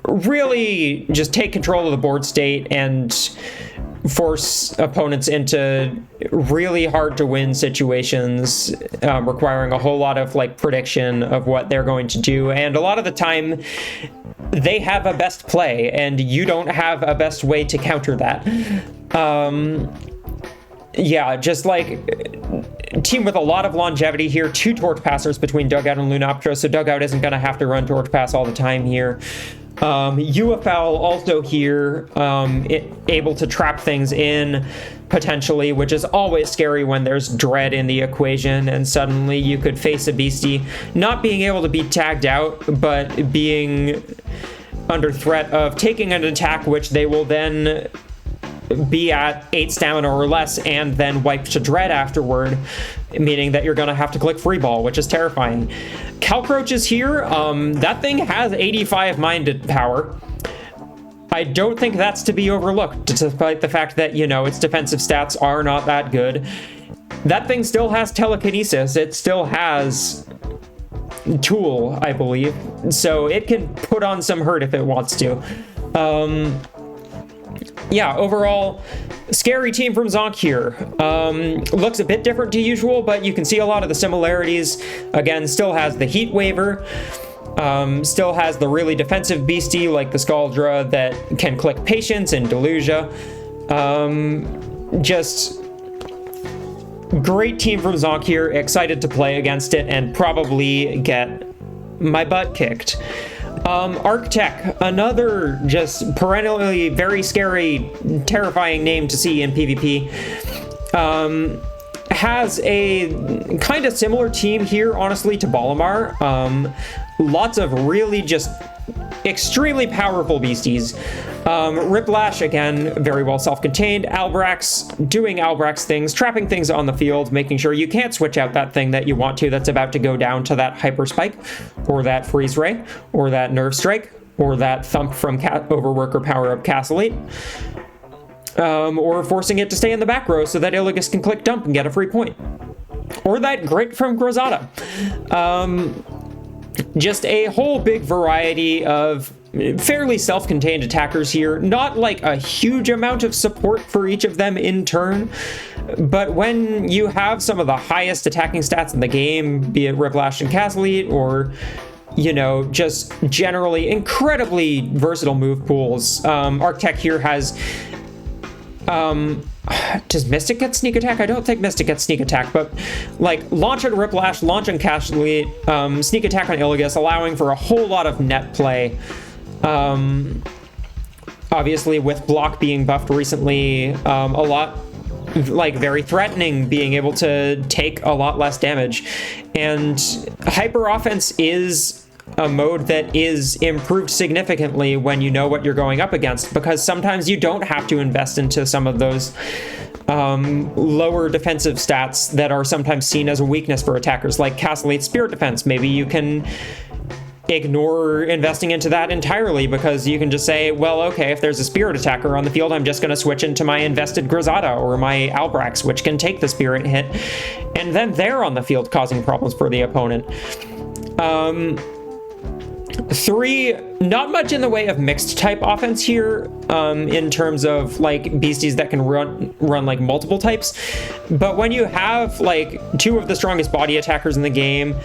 really just take control of the board state and force opponents into really hard to win situations, requiring a whole lot of like prediction of what they're going to do. And a lot of the time they have a best play and you don't have a best way to counter that. Yeah, just like team with a lot of longevity here. 2 Torch Passers between Dugout and Lunoptro, so Dugout isn't going to have to run Torch Pass all the time here. UFL also here, able to trap things in potentially, which is always scary when there's dread in the equation, and suddenly you could face a beastie not being able to be tagged out, but being under threat of taking an attack which they will then be at 8 stamina or less and then wipe to dread afterward, meaning that you're going to have to click free ball, which is terrifying. Calcroach is here. That thing has 85 mind power. I don't think that's to be overlooked, despite the fact that, you know, its defensive stats are not that good. That thing still has telekinesis. It still has tool, I believe, so it can put on some hurt if it wants to. Yeah, overall, scary team from Zonk here. Looks a bit different to usual, but you can see a lot of the similarities. Again, still has the Heat Waiver, still has the really defensive beastie like the Scaldra that can click Patience and Delusia. Just great team from Zonk here, excited to play against it and probably get my butt kicked. Arctech, another just perennially very scary, terrifying name to see in PvP, has a kind of similar team here, honestly, to Balamar. Lots of really just extremely powerful beasties. Riplash, again, very well self-contained. Albrax, doing Albrax things, trapping things on the field, making sure you can't switch out that thing that you want to that's about to go down to that Hyper Spike, or that Freeze Ray, or that Nerve Strike, or that Thump from Overwork or Power Up Castlate. Or forcing it to stay in the back row so that Iligus can click Dump and get a free point. Or that Grit from Grozada. Just a whole big variety of fairly self-contained attackers here. Not like a huge amount of support for each of them in turn, but when you have some of the highest attacking stats in the game, be it Riplash and Castlete, or, you know, just generally incredibly versatile move pools. Arctech here has... does Mystic get sneak attack? I don't think Mystic gets sneak attack, but like launch on Riplash, launch on Castlete, sneak attack on Iligus, allowing for a whole lot of net play. Obviously with block being buffed recently, a lot like very threatening, being able to take a lot less damage. And hyper offense is a mode that is improved significantly when you know what you're going up against, because sometimes you don't have to invest into some of those lower defensive stats that are sometimes seen as a weakness for attackers, like Castlate Spirit Defense. Maybe you can ignore investing into that entirely because you can just say, well, okay, if there's a Spirit attacker on the field, I'm just going to switch into my invested Grozada or my Albrax, which can take the Spirit hit, and then they're on the field causing problems for the opponent. 3, not much in the way of mixed type offense here, in terms of like beasties that can run like multiple types. But when you have like 2 of the strongest body attackers in the game,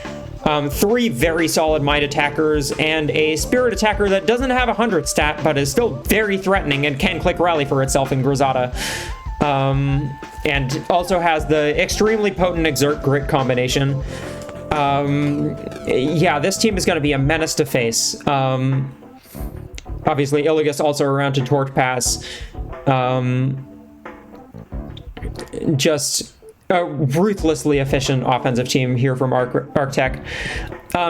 3 very solid mind attackers, and a spirit attacker that doesn't have a 100 stat but is still very threatening and can click rally for itself in Grozada, and also has the extremely potent exert grit combination. Yeah, this team is going to be a menace to face. Obviously, Iligus also around to Torch Pass. Just a ruthlessly efficient offensive team here from Arctech.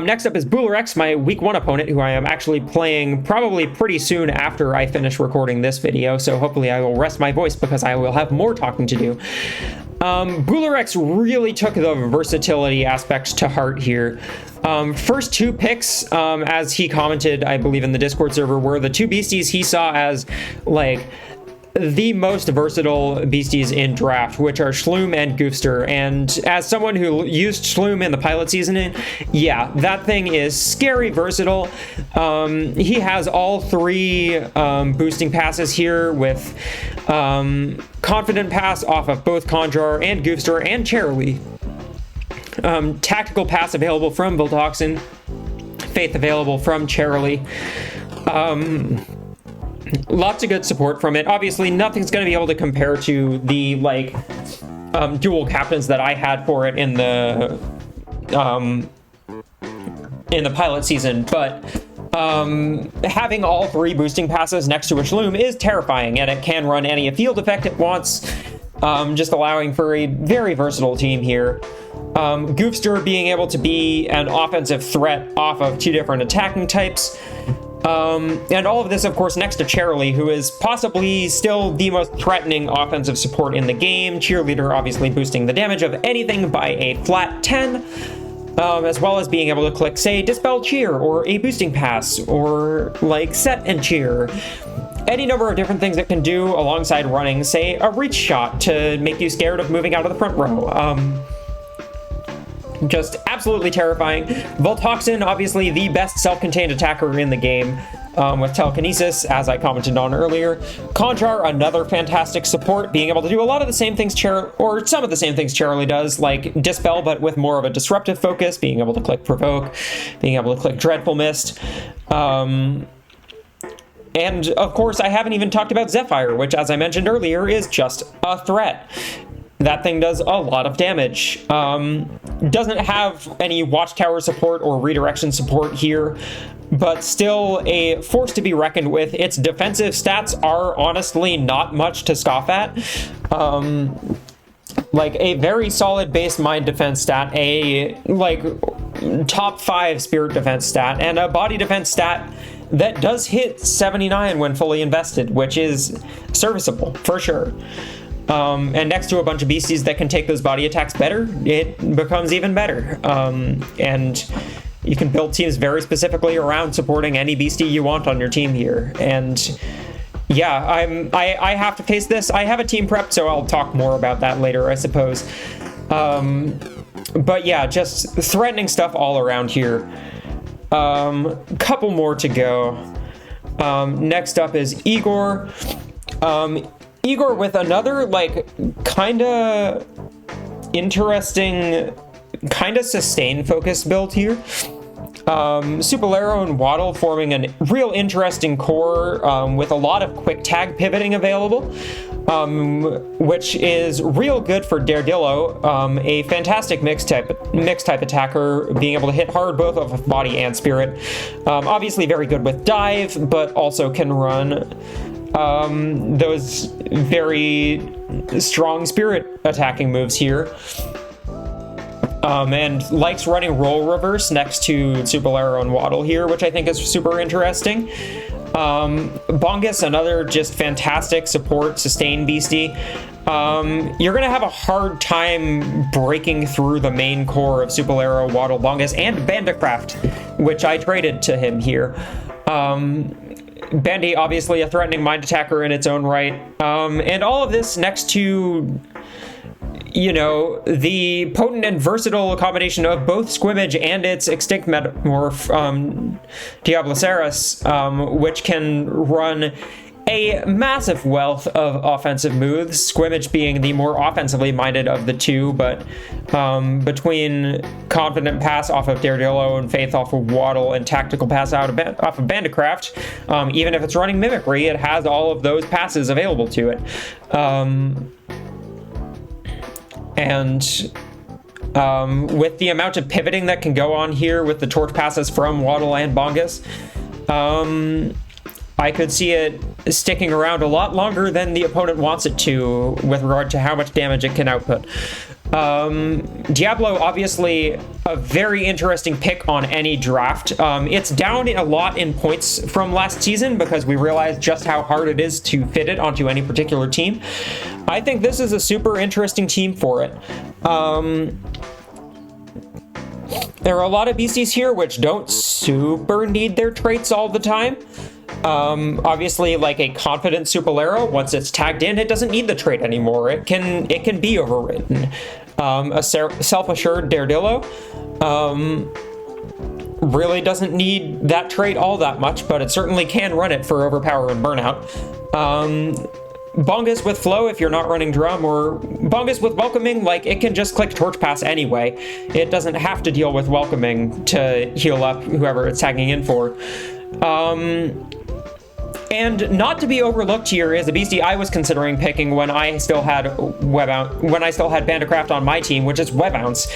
Next up is Boolerex, my week 1 opponent, who I am actually playing probably pretty soon after I finish recording this video, so hopefully I will rest my voice because I will have more talking to do. Boolerex really took the versatility aspect to heart here. First 2 picks, as he commented, I believe in the Discord server, were the 2 beasties he saw as like the most versatile beasties in draft, which are Shloom and Goofster. And as someone who used Shloom in the pilot season, yeah, that thing is scary versatile. He has all three boosting passes here with Confident Pass off of both Conjar and Goofster and Cheerilee. Tactical Pass available from Voltoxin. Faith available from Cheerilee. Lots of good support from it. Obviously, nothing's going to be able to compare to the dual captains that I had for it in the pilot season, but having all three boosting passes next to a Shloom is terrifying, and it can run any field effect it wants, just allowing for a very versatile team here. Goofster being able to be an offensive threat off of two different attacking types. And all of this, of course, next to Cheerilee, who is possibly still the most threatening offensive support in the game. Cheerleader obviously boosting the damage of anything by a flat 10, as well as being able to click, say, Dispel Cheer, or a boosting pass, or, Set and Cheer. Any number of different things it can do alongside running, say, a reach shot to make you scared of moving out of the front row. Just absolutely terrifying. Voltoxin, obviously the best self-contained attacker in the game, with telekinesis, as I commented on earlier. Conjar, another fantastic support, being able to do a lot of the same things or some of the same things Cheerilee does, like Dispel, but with more of a disruptive focus, being able to click Provoke, being able to click Dreadful Mist. And of course, I haven't even talked about Zephyr, which, as I mentioned earlier, is just a threat. That thing does a lot of damage. Doesn't have any watchtower support or redirection support here, but still a force to be reckoned with. Its defensive stats are honestly not much to scoff at. A very solid base mind defense stat, a top 5 spirit defense stat, and a body defense stat that does hit 79 when fully invested, which is serviceable for sure. And next to a bunch of beasties that can take those body attacks better, it becomes even better. And you can build teams very specifically around supporting any beastie you want on your team here. And yeah, I have to face this. I have a team prep, so I'll talk more about that later, I suppose. But yeah, just threatening stuff all around here. Couple more to go. Next up is Igor. Igor with another, kinda interesting, kinda sustained focus build here. Supalero and Waddle forming a real interesting core with a lot of quick tag pivoting available, which is real good for Daredillo, a fantastic mix type attacker, being able to hit hard both of body and spirit. Obviously very good with dive, but also can run those very strong spirit attacking moves here. And likes running roll reverse next to Supalero and Waddle here, which I think is super interesting. Bongus, another just fantastic support, sustain beastie. You're going to have a hard time breaking through the main core of Supalero, Waddle, Bongus, and Bandicraft, which I traded to him here. Bandy, obviously a threatening mind attacker in its own right. And all of this next to, the potent and versatile combination of both Squimmage and its extinct metamorph, Diabloceras, which can run a massive wealth of offensive moves, Squimmage being the more offensively minded of the two, but between Confident Pass off of Daredillo and Faith off of Waddle and Tactical Pass off of Bandicraft, even if it's running Mimicry, it has all of those passes available to it. With the amount of pivoting that can go on here with the torch passes from Waddle and Bongus, I could see it sticking around a lot longer than the opponent wants it to with regard to how much damage it can output. Diablo, obviously a very interesting pick on any draft. It's down a lot in points from last season because we realized just how hard it is to fit it onto any particular team. I think this is a super interesting team for it. There are a lot of beasties here which don't super need their traits all the time. Obviously, like a confident Supalero, once it's tagged in, it doesn't need the trait anymore. It can be overridden. A self-assured Daredillo really doesn't need that trait all that much, but it certainly can run it for overpower and burnout. Bongus with Flow if you're not running Drum, or Bongus with Welcoming, like, it can just click Torch Pass anyway. It doesn't have to deal with Welcoming to heal up whoever it's tagging in for. And not to be overlooked here is a beastie I was considering picking when I still had Bandicraft on my team, which is Webounce,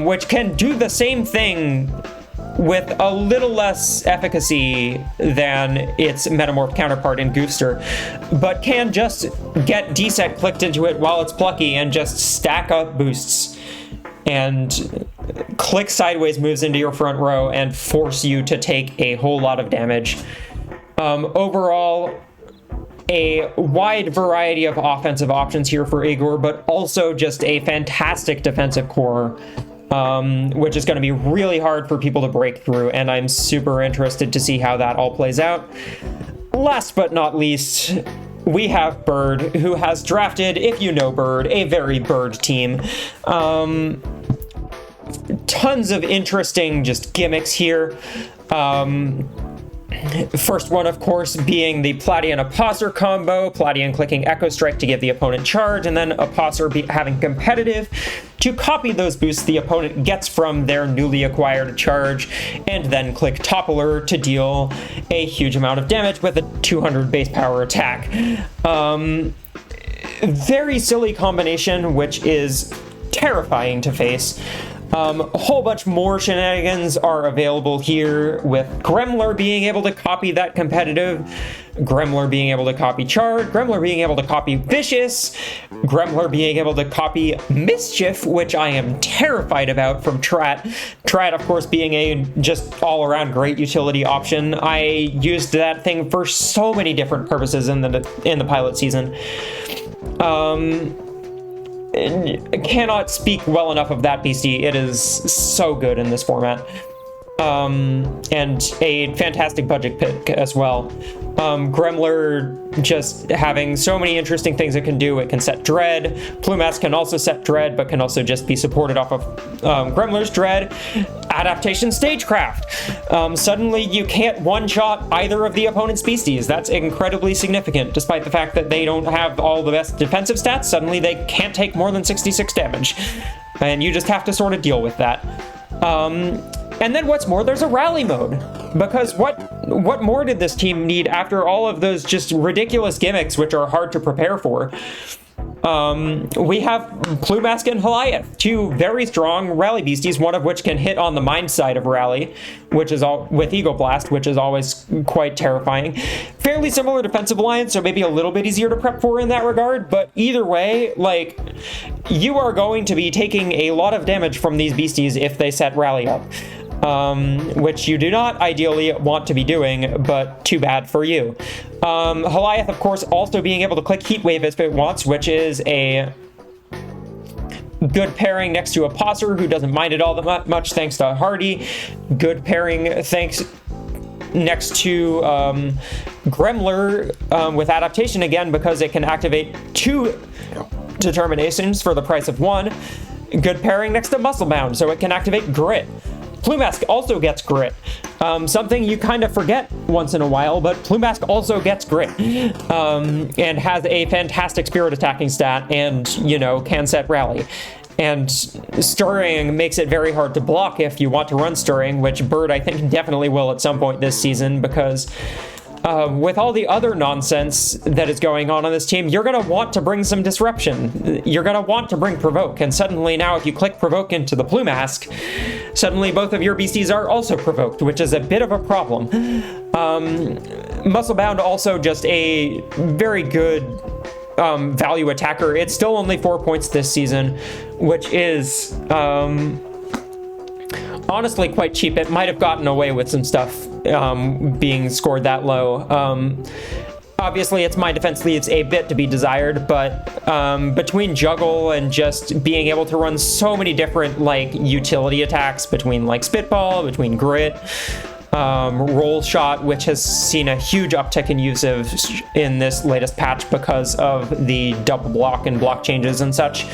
which can do the same thing with a little less efficacy than its Metamorph counterpart in Goofster, but can just get Deset clicked into it while it's plucky and just stack up boosts and click sideways moves into your front row and force you to take a whole lot of damage. Overall, a wide variety of offensive options here for Igor, but also just a fantastic defensive core, which is going to be really hard for people to break through, and I'm super interested to see how that all plays out. Last but not least, we have Bird, who has drafted, if you know Bird, a very Bird team. Tons of interesting just gimmicks here. First one, of course, being the Platian Apostle combo, Platian clicking Echo Strike to give the opponent charge, and then Apostle having competitive to copy those boosts the opponent gets from their newly acquired charge, and then click Toppler to deal a huge amount of damage with a 200 base power attack. Very silly combination, which is terrifying to face. A whole bunch more shenanigans are available here, with Gremlar being able to copy that competitive, Gremlar being able to copy Charge, Gremlar being able to copy Vicious, Gremlar being able to copy Mischief, which I am terrified about from Trat. Trat, of course, being a just all-around great utility option. I used that thing for so many different purposes in the pilot season. I cannot speak well enough of that beastie. It is so good in this format. And a fantastic budget pick as well. Gremlar just having so many interesting things it can do. It can set Dread. Plumask can also set Dread, but can also just be supported off of Gremlar's Dread. Adaptation Stagecraft. Suddenly you can't one-shot either of the opponent's beasties. That's incredibly significant. Despite the fact that they don't have all the best defensive stats, suddenly they can't take more than 66 damage. And you just have to sort of deal with that. And then what's more, there's a rally mode, because what more did this team need after all of those just ridiculous gimmicks, which are hard to prepare for? We have Plumask and Goliath, two very strong rally beasties, one of which can hit on the mind side of rally, which is all with Ego Blast, which is always quite terrifying. Fairly similar defensive lines, so maybe a little bit easier to prep for in that regard, but either way, like, you are going to be taking a lot of damage from these beasties if they set rally up. Which you do not ideally want to be doing, but too bad for you. Goliath, of course, also being able to click Heatwave if it wants, which is a good pairing next to a Posser, who doesn't mind it all that much thanks to Hardy. Good pairing thanks next to Gremlar with Adaptation again, because it can activate 2 Determinations for the price of 1. Good pairing next to Musclebound, so it can activate Grit. Plumask also gets Grit. Something you kind of forget once in a while, but Plumask also gets Grit. And has a fantastic Spirit attacking stat and, you know, can set Rally. And Stirring makes it very hard to block if you want to run Stirring, which Bird, I think, definitely will at some point this season, because with all the other nonsense that is going on this team, you're going to want to bring some disruption. You're going to want to bring Provoke, and suddenly now if you click Provoke into the Plumask, suddenly both of your beasties are also provoked, which is a bit of a problem. Musclebound also just a very good value attacker. It's still only 4 points this season, which is honestly quite cheap. It might have gotten away with some stuff being scored that low. Obviously, its mind defense leaves a bit to be desired, but between Juggle and just being able to run so many different, like, utility attacks, between, like, Spitball, between Grit, roll shot, which has seen a huge uptick in usage in this latest patch because of the double block and block changes and such.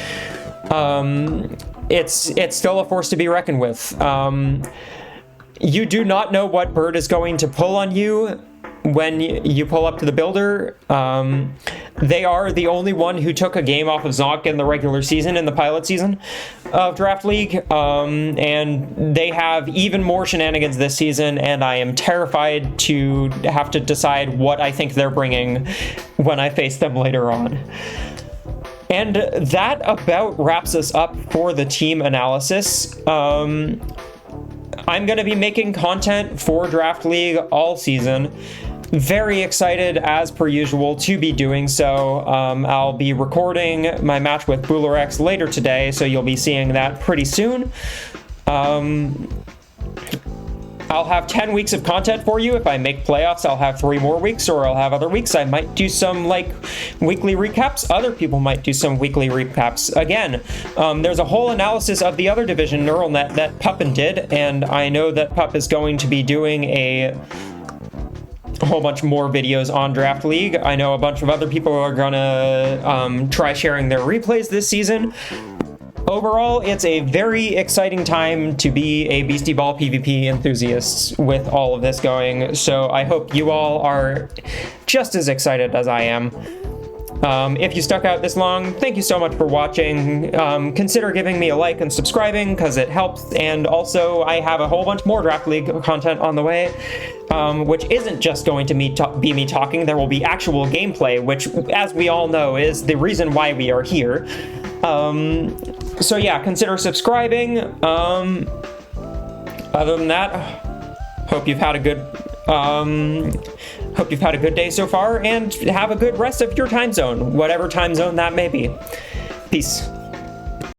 It's still a force to be reckoned with. You do not know what bird is going to pull on you when you pull up to the builder. They are the only one who took a game off of Zonk in the regular season, in the pilot season of Draft League, and they have even more shenanigans this season, and I am terrified to have to decide what I think they're bringing when I face them later on. And that about wraps us up for the team analysis. I'm going to be making content for Draft League all season. Very excited, as per usual, to be doing so. I'll be recording my match with Boolerex later today, so you'll be seeing that pretty soon. I'll have 10 weeks of content for you. If I make playoffs, I'll have 3 more weeks, or I'll have other weeks. I might do some, weekly recaps. Other people might do some weekly recaps. Again, there's a whole analysis of the other division, Neural Net, that Puppin did, and I know that Pup is going to be doing a whole bunch more videos on Draft League. I know a bunch of other people are gonna try sharing their replays this season. Overall, it's a very exciting time to be a Beastieball PvP enthusiast with all of this going, so I hope you all are just as excited as I am. If you stuck out this long, thank you so much for watching. Consider giving me a like and subscribing, because it helps, and also I have a whole bunch more Draft League content on the way, which isn't just going to be me talking. There will be actual gameplay, which, as we all know, is the reason why we are here. So yeah, consider subscribing. Other than that, hope you've had a good day so far, and have a good rest of your time zone, whatever time zone that may be. Peace.